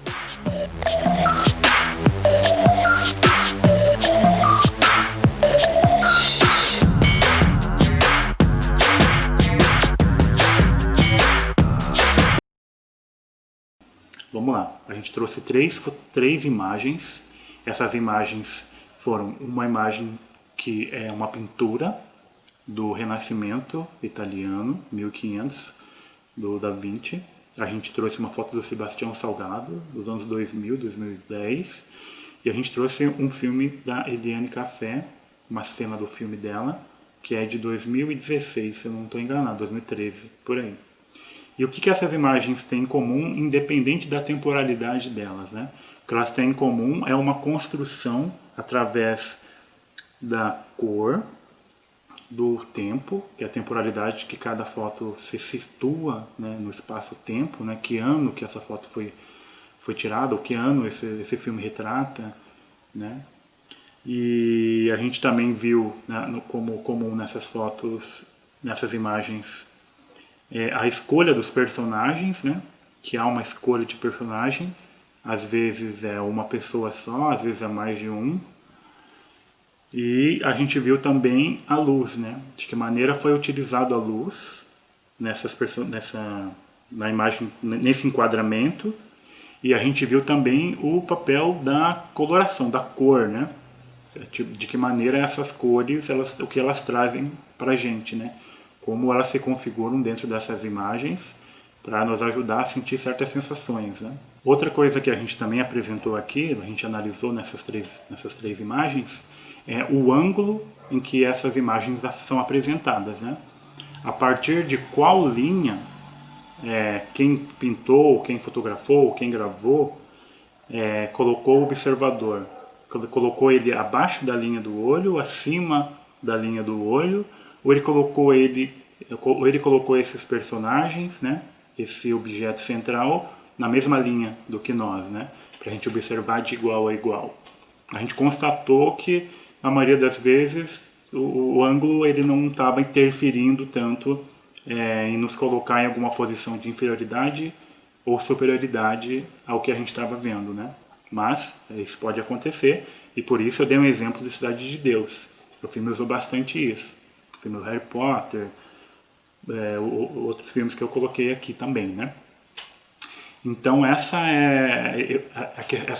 Vamos lá, a gente trouxe três imagens. Essas imagens foram uma imagem que é uma pintura do Renascimento italiano, 1500, do Da Vinci. A gente trouxe uma foto do Sebastião Salgado, dos anos 2000, 2010. E a gente trouxe um filme da Eliane Café, uma cena do filme dela, que é de 2016, se eu não estou enganado, 2013, por aí. E o que essas imagens têm em comum, independente da temporalidade delas, né? O que elas têm em comum é uma construção através da cor, do tempo, que é a temporalidade que cada foto se situa, né, no espaço-tempo, né? Que ano que essa foto foi tirada, ou que ano esse filme retrata, né? E a gente também viu, né, como comum nessas fotos, nessas imagens, a escolha dos personagens, né? Que há uma escolha de personagem, às vezes é uma pessoa só, às vezes é mais de um. E a gente viu também a luz, né? De que maneira foi utilizada a luz na imagem, nesse enquadramento. E a gente viu também o papel da coloração, da cor, né? De que maneira essas cores, o que elas trazem para a gente, né? Como elas se configuram dentro dessas imagens para nos ajudar a sentir certas sensações, né? Outra coisa que a gente também apresentou aqui, a gente analisou nessas três imagens, é o ângulo em que essas imagens são apresentadas, né? A partir de qual linha quem pintou, quem fotografou, quem gravou, colocou o observador. Colocou ele abaixo da linha do olho, acima da linha do olho, ou ele colocou esses personagens, né, esse objeto central, na mesma linha do que nós, né, para a gente observar de igual a igual. A gente constatou que, na maioria das vezes, o ângulo ele não estava interferindo tanto em nos colocar em alguma posição de inferioridade ou superioridade ao que a gente estava vendo, né? Mas isso pode acontecer, e por isso eu dei um exemplo de Cidade de Deus. O filme usou bastante isso. O filme do Harry Potter, outros filmes que eu coloquei aqui também, né? Então essa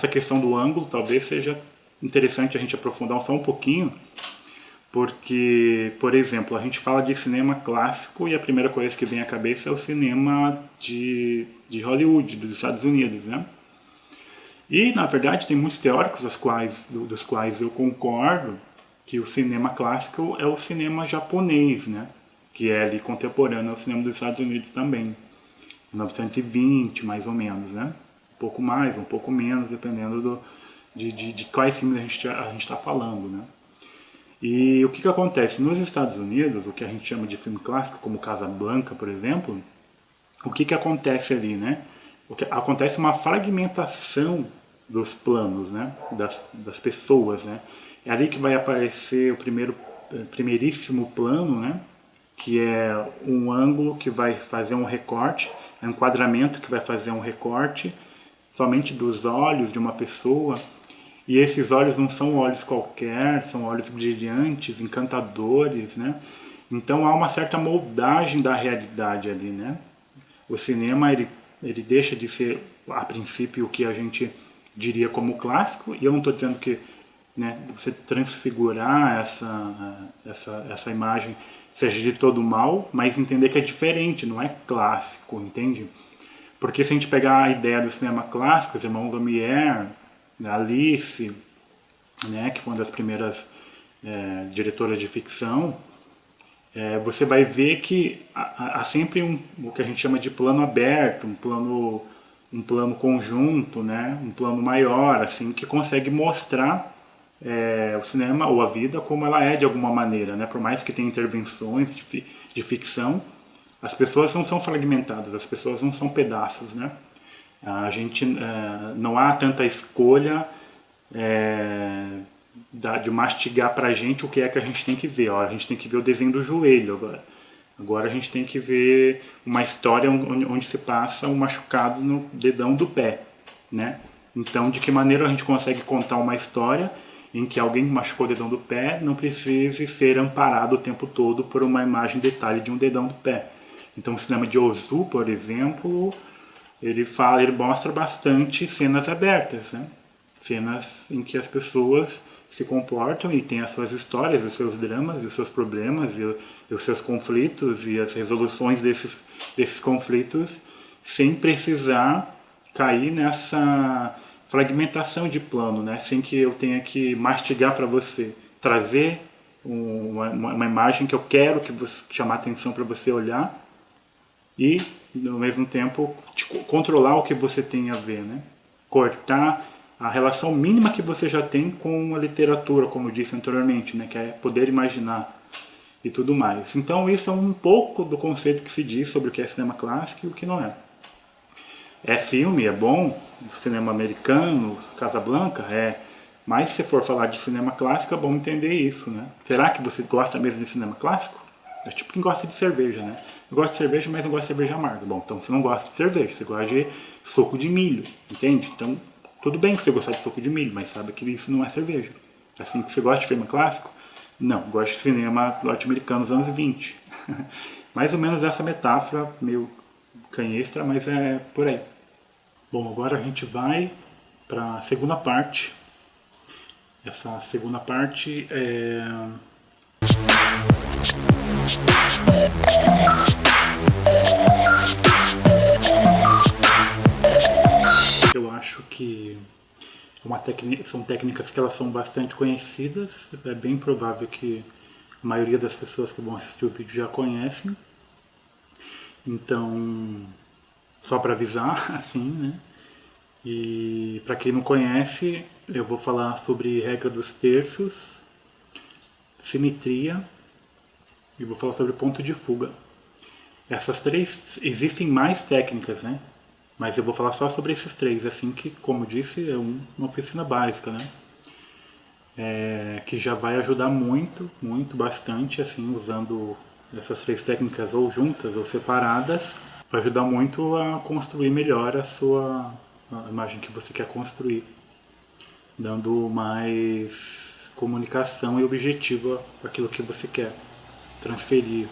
questão do ângulo talvez seja interessante a gente aprofundar só um pouquinho, Porque, por exemplo, a gente fala de cinema clássico e a primeira coisa que vem à cabeça é o cinema de Hollywood, dos Estados Unidos, né? E, na verdade, tem muitos teóricos dos quais eu concordo que o cinema clássico é o cinema japonês, né? Que é ali contemporâneo ao cinema dos Estados Unidos também. 1920, mais ou menos, né? Um pouco mais, um pouco menos, dependendo de quais filmes a gente está falando, né? E o que acontece? Nos Estados Unidos, o que a gente chama de filme clássico, como Casablanca, por exemplo, o que acontece ali, né? Acontece uma fragmentação dos planos, né? Das pessoas, né? É ali que vai aparecer o primeiríssimo plano, né? Que é um ângulo que vai fazer um recorte, é um enquadramento que vai fazer um recorte somente dos olhos de uma pessoa. E esses olhos não são olhos qualquer, são olhos brilhantes, encantadores, né? Então há uma certa moldagem da realidade ali, né? O cinema, ele deixa de ser, a princípio, o que a gente diria como clássico, e eu não estou dizendo que, né, você transfigurar essa imagem seja de todo mal, mas entender que é diferente, não é clássico, entende? Porque se a gente pegar a ideia do cinema clássico, os irmãos Lumière, Alice, né, que foi uma das primeiras diretoras de ficção, você vai ver que há sempre o que a gente chama de plano aberto, um plano conjunto, né, um plano maior, assim, que consegue mostrar o cinema ou a vida como ela é de alguma maneira, né, por mais que tenha intervenções de ficção, as pessoas não são fragmentadas, as pessoas não são pedaços, né? A gente não há tanta escolha de mastigar pra gente o que é que a gente tem que ver. Ó, a gente tem que ver o desenho do joelho agora. Agora a gente tem que ver uma história onde se passa um machucado no dedão do pé, né? Então, de que maneira a gente consegue contar uma história em que alguém que machucou o dedão do pé não precise ser amparado o tempo todo por uma imagem detalhe de um dedão do pé. Então, o cinema de Ozu, por exemplo, ele mostra bastante cenas abertas, né? Cenas em que as pessoas se comportam e têm as suas histórias, os seus dramas, os seus problemas e os seus conflitos e as resoluções desses conflitos, sem precisar cair nessa fragmentação de plano, né? Sem que eu tenha que mastigar para você, trazer uma imagem que eu quero que chamar atenção para você olhar e, ao mesmo tempo, controlar o que você tem a ver, né? Cortar a relação mínima que você já tem com a literatura, como eu disse anteriormente, né? Que é poder imaginar e tudo mais. Então, isso é um pouco do conceito que se diz sobre o que é cinema clássico e o que não é. É filme, é bom, cinema americano, Casablanca, mas se for falar de cinema clássico, é bom entender isso, né? Será que você gosta mesmo de cinema clássico? É tipo quem gosta de cerveja, né? Eu gosto de cerveja, mas não gosto de cerveja amarga. Bom, então você não gosta de cerveja, você gosta de suco de milho, entende? Então, tudo bem que você gostar de suco de milho, mas sabe que isso não é cerveja. Assim que você gosta de filme clássico? Não, gosto de cinema norte-americano dos anos 20. Mais ou menos essa metáfora, meio canhestra, mas é por aí. Bom, agora a gente vai para a segunda parte. Essa segunda parte é... Eu acho que são técnicas que elas são bastante conhecidas. É bem provável que a maioria das pessoas que vão assistir o vídeo já conhecem. Então, só para avisar, assim, né? E para quem não conhece, eu vou falar sobre regra dos terços, simetria e vou falar sobre ponto de fuga. Essas três, existem mais técnicas, né? Mas eu vou falar só sobre esses três, assim que, como disse, é uma oficina básica, né? Que já vai ajudar muito, muito, bastante, assim, usando essas três técnicas ou juntas ou separadas, vai ajudar muito a construir melhor a imagem que você quer construir, dando mais comunicação e objetivo àquilo que você quer transferir.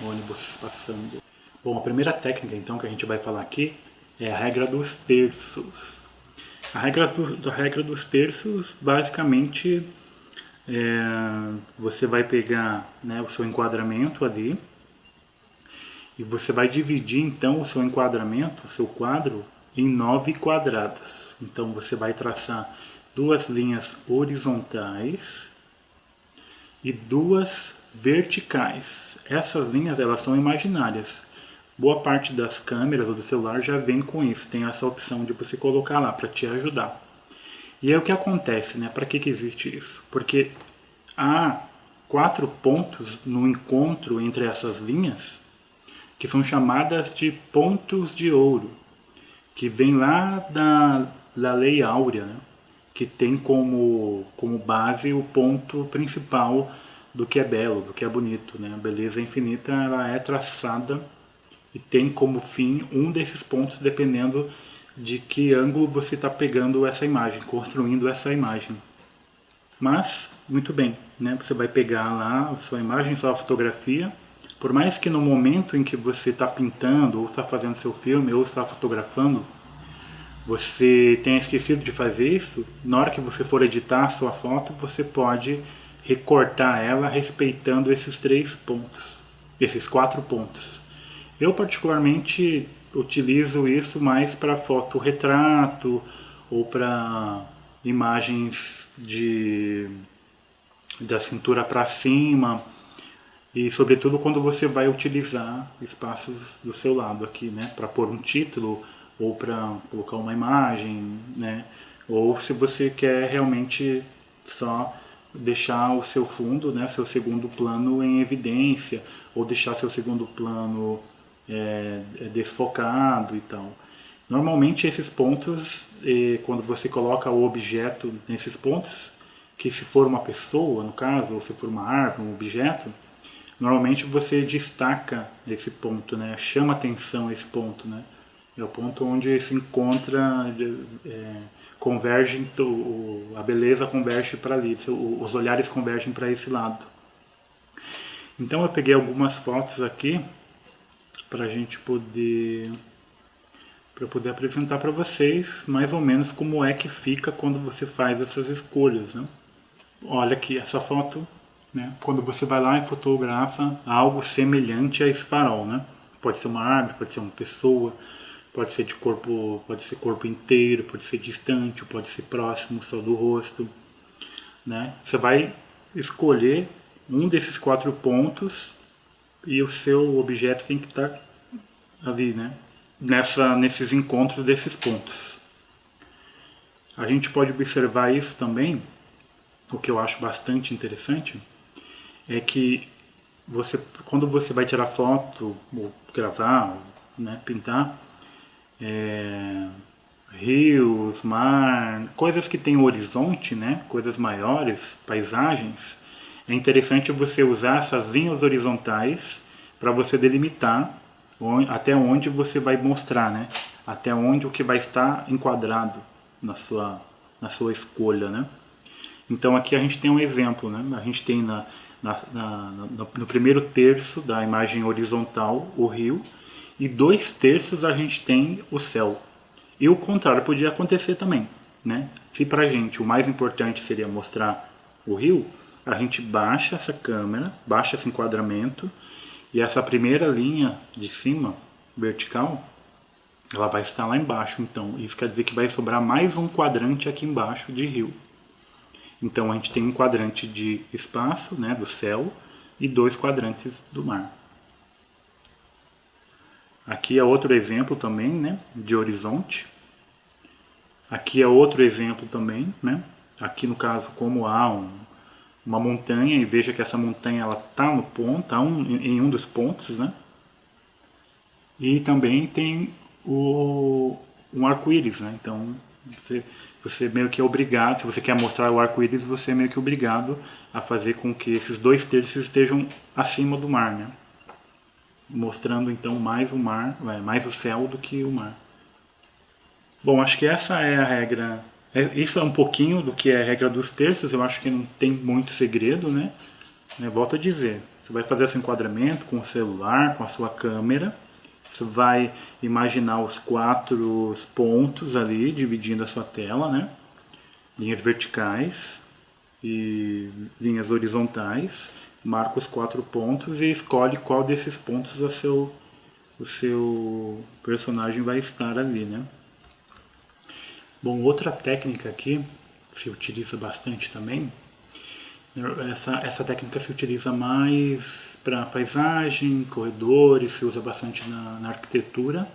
Ônibus passando. Bom, a primeira técnica então que a gente vai falar aqui é a regra dos terços. A regra dos terços, basicamente, você vai pegar, né, o seu enquadramento ali e você vai dividir então o seu enquadramento, o seu quadro, em 9 quadrados. Então você vai traçar 2 linhas horizontais e 2 verticais. Essas linhas, elas são imaginárias. Boa parte das câmeras ou do celular já vem com isso, tem essa opção de você colocar lá para te ajudar. E aí o que acontece, né? Para que existe isso? Porque há 4 pontos no encontro entre essas linhas que são chamadas de pontos de ouro, que vem lá da Lei Áurea, né? Que tem como base o ponto principal do que é belo, do que é bonito, né? A beleza infinita, ela é traçada e tem como fim um desses pontos, dependendo de que ângulo você está pegando essa imagem, construindo essa imagem. Mas, muito bem, né? Você vai pegar lá a sua imagem, sua fotografia. Por mais que no momento em que você está pintando, ou está fazendo seu filme, ou está fotografando, você tenha esquecido de fazer isso, na hora que você for editar a sua foto, você pode recortar ela respeitando esses 3 pontos, esses 4 pontos. Eu particularmente utilizo isso mais para fotorretrato ou para imagens da cintura para cima e sobretudo quando você vai utilizar espaços do seu lado aqui, né, para pôr um título ou para colocar uma imagem, né, ou se você quer realmente só deixar o seu fundo, né, seu segundo plano em evidência ou deixar seu segundo plano desfocado e tal. Normalmente esses pontos, quando você coloca o objeto nesses pontos, que se for uma pessoa, no caso, ou se for uma árvore, um objeto, normalmente você destaca esse ponto, né? Chama atenção esse ponto, né? É o ponto onde se encontra, converge, a beleza converge para ali, os olhares convergem para esse lado. Então eu peguei algumas fotos aqui para a gente poder apresentar para vocês mais ou menos como é que fica quando você faz essas escolhas, né? Olha aqui essa foto, né? Quando você vai lá e fotografa algo semelhante a esse farol, né? Pode ser uma árvore, pode ser uma pessoa, pode ser de corpo, pode ser corpo inteiro, pode ser distante, pode ser próximo só do rosto, né? Você vai escolher um desses 4 pontos e o seu objeto tem que estar ali, né? Nesses encontros desses pontos. A gente pode observar isso também, o que eu acho bastante interessante, é que quando você vai tirar foto, ou gravar, né, pintar, rios, mar, coisas que tem horizonte, né, coisas maiores, paisagens, é interessante você usar essas linhas horizontais para você delimitar até onde você vai mostrar, né? Até onde o que vai estar enquadrado na sua escolha, né? Então aqui a gente tem um exemplo, né? A gente tem no primeiro terço da imagem horizontal o rio e 2 terços a gente tem o céu. E o contrário podia acontecer também, né? Se pra gente o mais importante seria mostrar o rio, a gente baixa essa câmera, baixa esse enquadramento e essa primeira linha de cima, vertical, ela vai estar lá embaixo. Então isso quer dizer que vai sobrar mais um quadrante aqui embaixo de rio. Então a gente tem um quadrante de espaço, né, do céu, e 2 quadrantes do mar. Aqui é outro exemplo também, né, de horizonte. Aqui é outro exemplo também, né. Aqui no caso, como há uma montanha, e veja que essa montanha ela está no ponto, tá em um dos pontos, né. E também tem um arco-íris, né. Então você meio que é obrigado, se você quer mostrar o arco-íris, você é meio que obrigado a fazer com que esses 2 terços estejam acima do mar, né? Mostrando então mais o mar, mais o céu do que o mar. Bom, acho que essa é a regra. Isso é um pouquinho do que é a regra dos terços, eu acho que não tem muito segredo, né? Volto a dizer, você vai fazer esse enquadramento com o celular, com a sua câmera, Você vai imaginar os 4 pontos ali dividindo a sua tela, né? Linhas verticais e linhas horizontais. Marca os 4 pontos e escolhe qual desses pontos o seu personagem vai estar ali, né? Bom, outra técnica aqui que se utiliza bastante também, essa técnica se utiliza mais para paisagem, corredores, se usa bastante na arquitetura,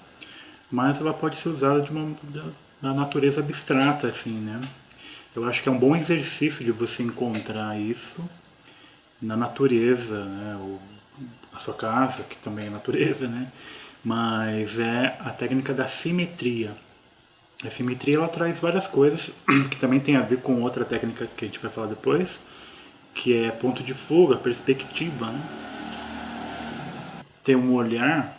mas ela pode ser usada da natureza abstrata, assim, né? Eu acho que é um bom exercício de você encontrar isso na natureza, né? Ou a sua casa, que também é natureza, né? Mas é a técnica da simetria. A simetria ela traz várias coisas que também tem a ver com outra técnica que a gente vai falar depois, que é ponto de fuga, perspectiva, né? Ter um olhar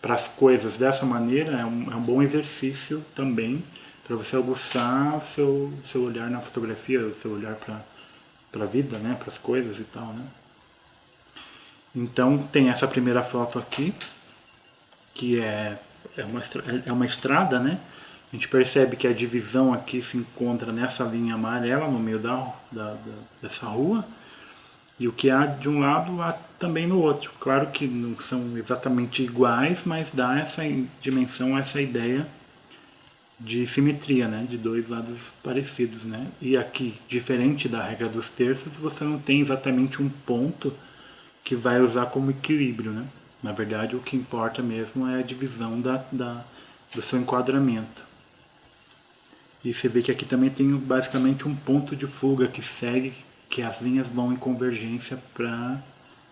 para as coisas dessa maneira é um bom exercício também para você aguçar o seu olhar na fotografia, o seu olhar para a vida, né? Para as coisas e tal, né? Então tem essa primeira foto aqui, que é uma estrada, né? A gente percebe que a divisão aqui se encontra nessa linha amarela no meio dessa rua. E o que há de um lado há também no outro. Claro que não são exatamente iguais, mas dá essa dimensão, essa ideia de simetria, né? De dois lados parecidos, né? E aqui, diferente da regra dos terços, você não tem exatamente um ponto que vai usar como equilíbrio, né? Na verdade, o que importa mesmo é a divisão do seu enquadramento. E você vê que aqui também tem basicamente um ponto de fuga que segue, que as linhas vão em convergência para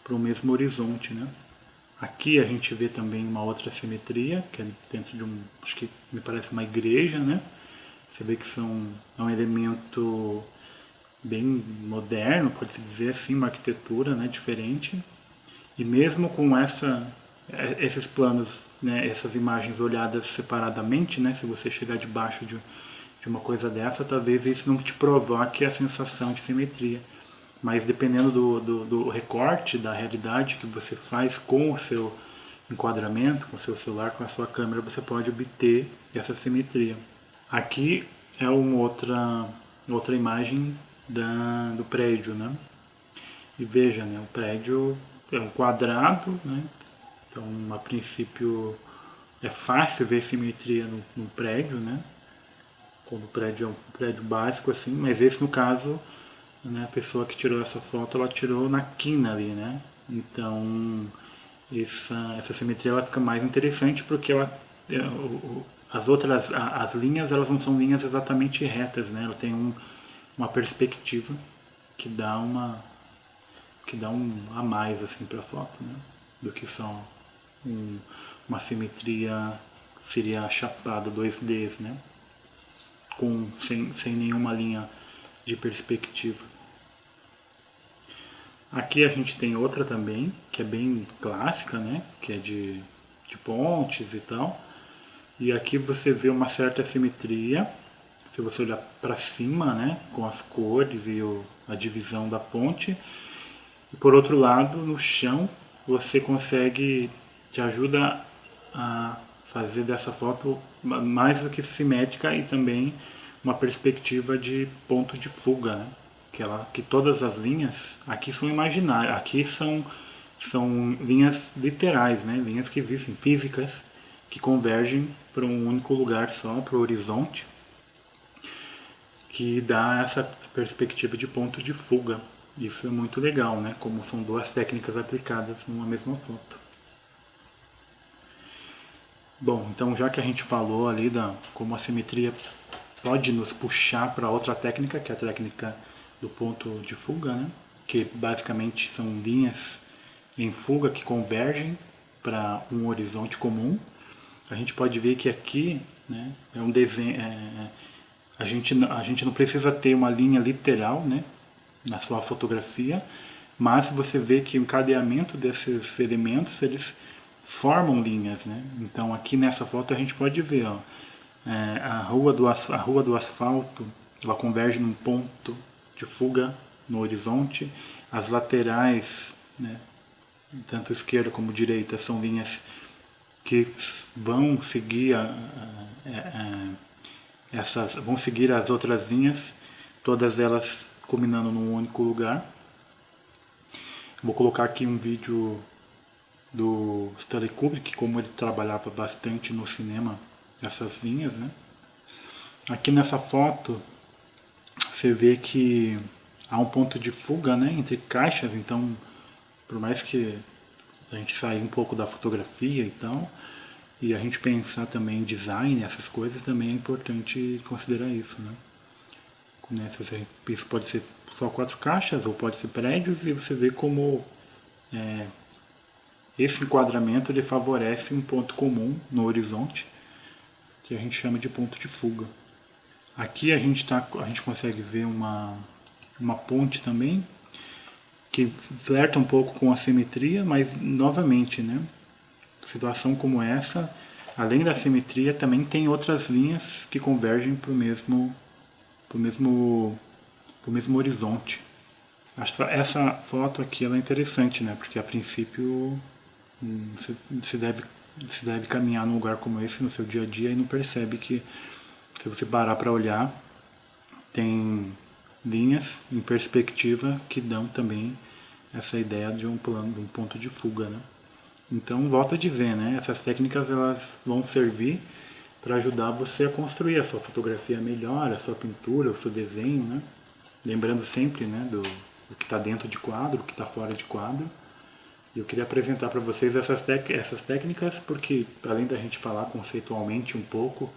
o mesmo horizonte, né? Aqui a gente vê também uma outra simetria, que é dentro de acho que me parece uma igreja, né? Você vê que é um elemento bem moderno, pode-se dizer assim, uma arquitetura, né, diferente. E mesmo com esses planos, né, essas imagens olhadas separadamente, né, se você chegar debaixo de uma coisa dessa, talvez isso não te provoque a sensação de simetria. Mas dependendo do recorte, da realidade que você faz com o seu enquadramento, com o seu celular, com a sua câmera, você pode obter essa simetria. Aqui é uma outra imagem do prédio, né? E veja, né, o prédio é um quadrado, né? Então, a princípio, é fácil ver simetria no prédio, né? Quando o prédio é um prédio básico, assim, mas esse, no caso, né, a pessoa que tirou essa foto, ela tirou na quina ali, né? Então, essa simetria ela fica mais interessante porque as linhas, elas não são linhas exatamente retas, né? Ela tem uma perspectiva que dá um a mais assim para a foto, né? Do que só uma simetria seria chapada 2D, né? Sem nenhuma linha de perspectiva. Aqui a gente tem outra também, que é bem clássica, né? Que é de pontes e tal. E aqui você vê uma certa simetria, se você olhar para cima, né? Com as cores e a divisão da ponte. E por outro lado, no chão, você te ajuda a fazer dessa foto mais do que simétrica e também uma perspectiva de ponto de fuga, né? Que todas as linhas aqui são imaginárias, aqui são linhas literais, né? Linhas que existem, físicas, que convergem para um único lugar só, para o horizonte, que dá essa perspectiva de ponto de fuga. Isso é muito legal, né? Como são duas técnicas aplicadas numa mesma foto. Bom, então já que a gente falou ali como a simetria pode nos puxar para outra técnica, que é a técnica do ponto de fuga, né? Que basicamente são linhas em fuga que convergem para um horizonte comum. A gente pode ver que aqui, né, é um desenho. A gente não precisa ter uma linha literal, né, na sua fotografia, mas você vê que o encadeamento desses elementos eles formam linhas, né? Então aqui nessa foto a gente pode ver, ó, a rua do asfalto, ela converge num ponto de fuga no horizonte. As laterais, né, tanto esquerda como direita, são linhas que vão seguir vão seguir as outras linhas, todas elas culminando num único lugar. Vou colocar aqui um vídeo do Stanley Kubrick, como ele trabalhava bastante no cinema essas linhas, né? Aqui nessa foto você vê que há um ponto de fuga, né, entre caixas, então por mais que a gente sair um pouco da fotografia e tal, e a gente pensar também em design, essas coisas, também é importante considerar isso, né? Isso pode ser só 4 caixas ou pode ser prédios, e você vê como esse enquadramento ele favorece um ponto comum no horizonte, que a gente chama de ponto de fuga. Aqui a gente consegue ver uma ponte também, que flerta um pouco com a simetria, mas novamente, né? Situação como essa, além da simetria, também tem outras linhas que convergem para o mesmo horizonte. Essa foto aqui ela é interessante, né? Porque a princípio se deve caminhar num lugar como esse no seu dia a dia e não percebe que, se você parar para olhar, tem linhas em perspectiva que dão também essa ideia de um plano, de um ponto de fuga, né? Então, volto a dizer, né? Essas técnicas elas vão servir para ajudar você a construir a sua fotografia melhor, a sua pintura, o seu desenho, né? Lembrando sempre, né, do que está dentro de quadro, o que está fora de quadro. E eu queria apresentar para vocês essas técnicas porque, além da gente falar conceitualmente um pouco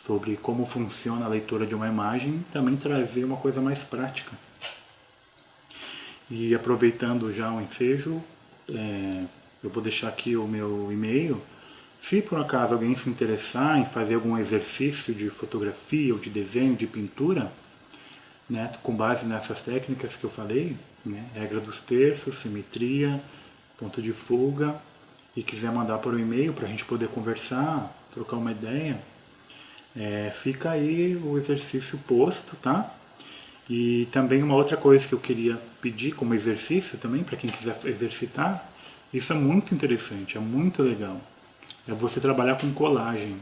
sobre como funciona a leitura de uma imagem, também trazer uma coisa mais prática. E aproveitando já o ensejo, eu vou deixar aqui o meu e-mail. Se por acaso alguém se interessar em fazer algum exercício de fotografia ou de desenho, de pintura, né, com base nessas técnicas que eu falei, né, regra dos terços, simetria, ponto de fuga, e quiser mandar por um e-mail para a gente poder conversar, trocar uma ideia, fica aí o exercício posto, tá? E também uma outra coisa que eu queria pedir como exercício também, para quem quiser exercitar, isso é muito interessante, é muito legal, é você trabalhar com colagem.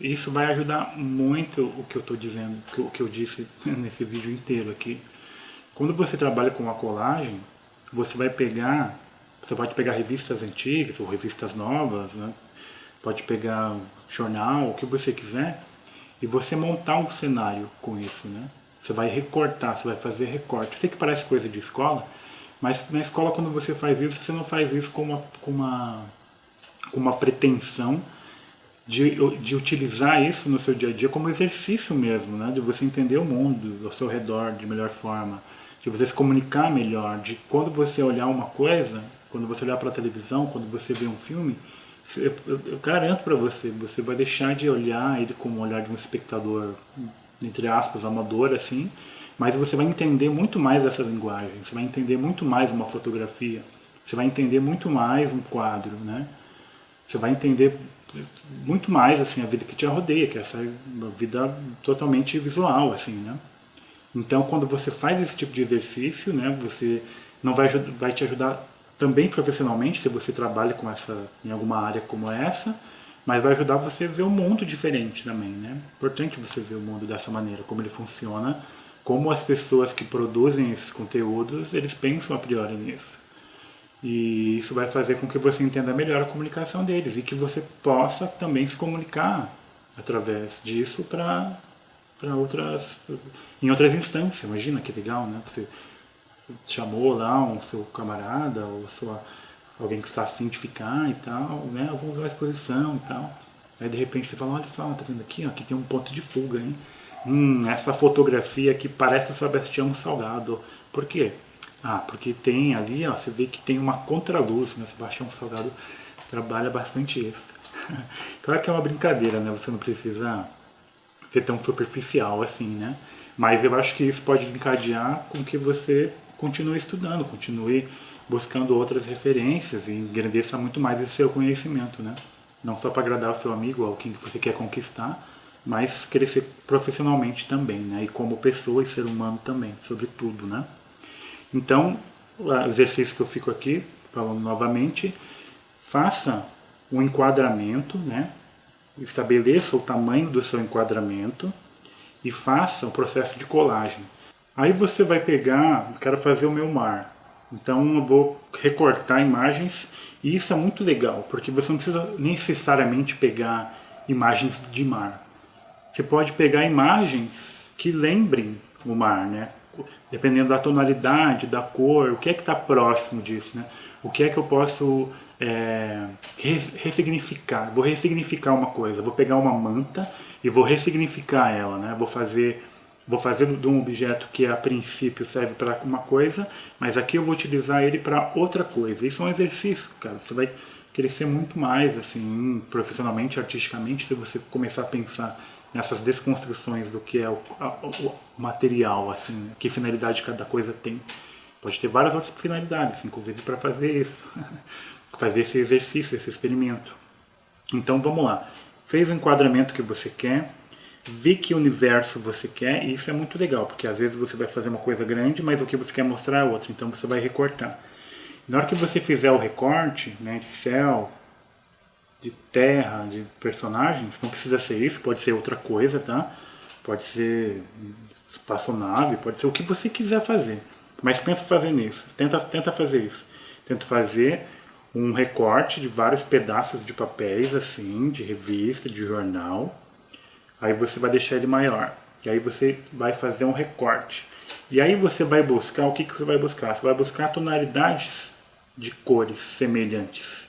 Isso vai ajudar muito o que eu estou dizendo, o que eu disse nesse vídeo inteiro aqui. Quando você trabalha com a colagem, você pode pegar revistas antigas ou revistas novas, né? Pode pegar jornal, o que você quiser, e você montar um cenário com isso, né? Você vai recortar, você vai fazer recorte. Eu sei que parece coisa de escola, mas na escola quando você faz isso, você não faz isso com uma pretensão de utilizar isso no seu dia a dia como exercício mesmo, né? De você entender o mundo ao seu redor de melhor forma, de você se comunicar melhor, de quando você olhar uma coisa, quando você olhar para a televisão, quando você vê um filme, eu garanto para você, você vai deixar de olhar ele como o olhar de um espectador, entre aspas, amador, assim, mas você vai entender muito mais essa linguagem, você vai entender muito mais uma fotografia, você vai entender muito mais um quadro, né? Você vai entender muito mais assim a vida que te rodeia, que é essa vida totalmente visual, assim, né? Então, quando você faz esse tipo de exercício, né, você não vai te ajudar também profissionalmente, se você trabalha com em alguma área como essa, mas vai ajudar você a ver o mundo diferente também, né? Importante você ver o mundo dessa maneira, como ele funciona, como as pessoas que produzem esses conteúdos, eles pensam a priori nisso. E isso vai fazer com que você entenda melhor a comunicação deles e que você possa também se comunicar através disso em outras instâncias. Imagina que legal, né? Você chamou lá um seu camarada ou alguém que está afim de ficar e tal, né? Vamos ver uma exposição e tal. Aí de repente você fala, olha só, tá vendo aqui? Ó, aqui tem um ponto de fuga, hein? Essa fotografia aqui parece o Sebastião Salgado. Por quê? Ah, porque tem ali, ó, você vê que tem uma contraluz, né? Sebastião Salgado trabalha bastante isso. Claro que é uma brincadeira, né? Você não precisa ser tão superficial assim, né? Mas eu acho que isso pode encadear com que você continue estudando, continue buscando outras referências e engrandeça muito mais esse seu conhecimento, né? Não só para agradar o seu amigo ou quem você quer conquistar, mas crescer profissionalmente também, né? E como pessoa e ser humano também, sobretudo, né? Então, o exercício que eu fico aqui, falando novamente, faça um enquadramento, né? Estabeleça o tamanho do seu enquadramento e faça o processo de colagem. Aí você vai pegar, quero fazer o meu mar, então eu vou recortar imagens e isso é muito legal, porque você não precisa necessariamente pegar imagens de mar. Você pode pegar imagens que lembrem o mar, né? Dependendo da tonalidade, da cor, o que é que está próximo disso, né? O que é que eu posso ressignificar? Vou ressignificar uma coisa, vou pegar uma manta e vou ressignificar ela, né? Vou fazer de um objeto que a princípio serve para uma coisa, mas aqui eu vou utilizar ele para outra coisa. Isso é um exercício, cara. Você vai crescer muito mais, assim, profissionalmente, artisticamente, se você começar a pensar nessas desconstruções do que é o material, assim, né? Que finalidade cada coisa tem. Pode ter várias outras finalidades, inclusive para fazer isso, fazer esse exercício, esse experimento. Então vamos lá. Fez o enquadramento que você quer, vê que universo você quer, e isso é muito legal, porque às vezes você vai fazer uma coisa grande, mas o que você quer mostrar é outra, então você vai recortar. Na hora que você fizer o recorte, né, de céu, de terra, de personagens, não precisa ser isso, pode ser outra coisa, tá? Pode ser espaçonave, pode ser o que você quiser fazer. Mas pensa fazer nisso, tenta fazer isso. Tenta fazer um recorte de vários pedaços de papéis, assim, de revista, de jornal. Aí você vai deixar ele maior. E aí você vai fazer um recorte. E aí você vai buscar, o que você vai buscar? Você vai buscar tonalidades de cores semelhantes.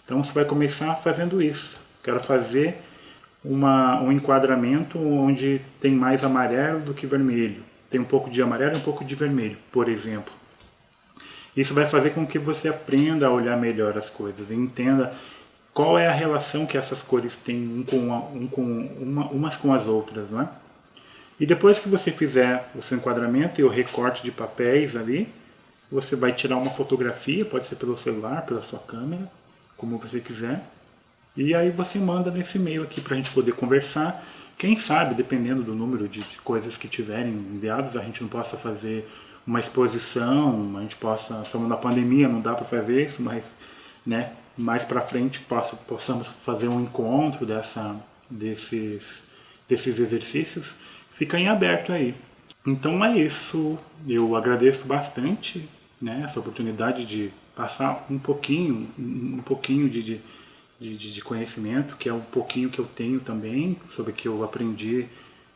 Então você vai começar fazendo isso. Quero fazer um enquadramento onde tem mais amarelo do que vermelho. Tem um pouco de amarelo e um pouco de vermelho, por exemplo. Isso vai fazer com que você aprenda a olhar melhor as coisas e entenda qual é a relação que essas cores têm umas com as outras, né? E depois que você fizer o seu enquadramento e o recorte de papéis ali, você vai tirar uma fotografia, pode ser pelo celular, pela sua câmera, como você quiser. E aí você manda nesse e-mail aqui para a gente poder conversar. Quem sabe, dependendo do número de coisas que tiverem enviadas, a gente não possa fazer uma exposição, a gente possa, estamos na pandemia, não dá para fazer isso, mas né, mais para frente possamos fazer um encontro desses exercícios. Fica em aberto aí. Então é isso, eu agradeço bastante, né, essa oportunidade de passar um pouquinho de conhecimento, que é um pouquinho que eu tenho também, sobre que eu aprendi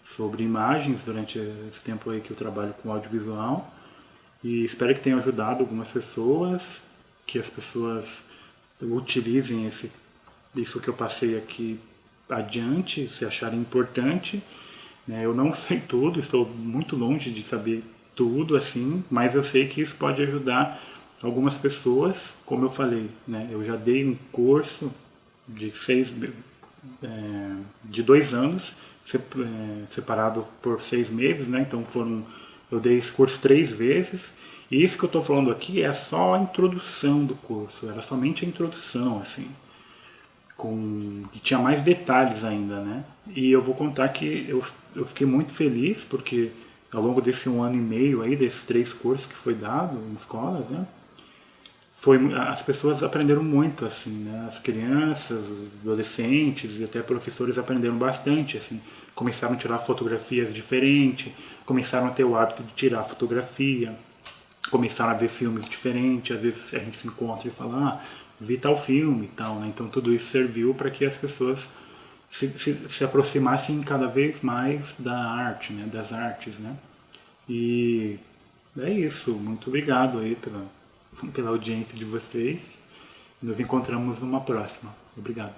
sobre imagens durante esse tempo aí que eu trabalho com audiovisual. E espero que tenha ajudado algumas pessoas, que as pessoas utilizem isso que eu passei aqui adiante, se acharem importante. Eu não sei tudo, estou muito longe de saber tudo assim, mas eu sei que isso pode ajudar algumas pessoas, como eu falei, né? Eu já dei um curso de 2 anos, separado por 6 meses, né? Então eu dei esse curso 3 vezes, e isso que eu estou falando aqui é só a introdução do curso, era somente a introdução, assim, e tinha mais detalhes ainda, né? E eu vou contar que eu fiquei muito feliz, porque ao longo desse 1 ano e meio aí, desses 3 cursos que foi dado em escolas, né? As pessoas aprenderam muito, assim, né? As crianças, os adolescentes e até professores aprenderam bastante, assim. Começaram a tirar fotografias diferentes, começaram a ter o hábito de tirar fotografia, começaram a ver filmes diferentes, às vezes a gente se encontra e fala, vi tal filme e tal, né? Então tudo isso serviu para que as pessoas se aproximassem cada vez mais da arte, né? Das artes, né? E é isso, muito obrigado aí pela audiência de vocês. Nos encontramos numa próxima. Obrigado.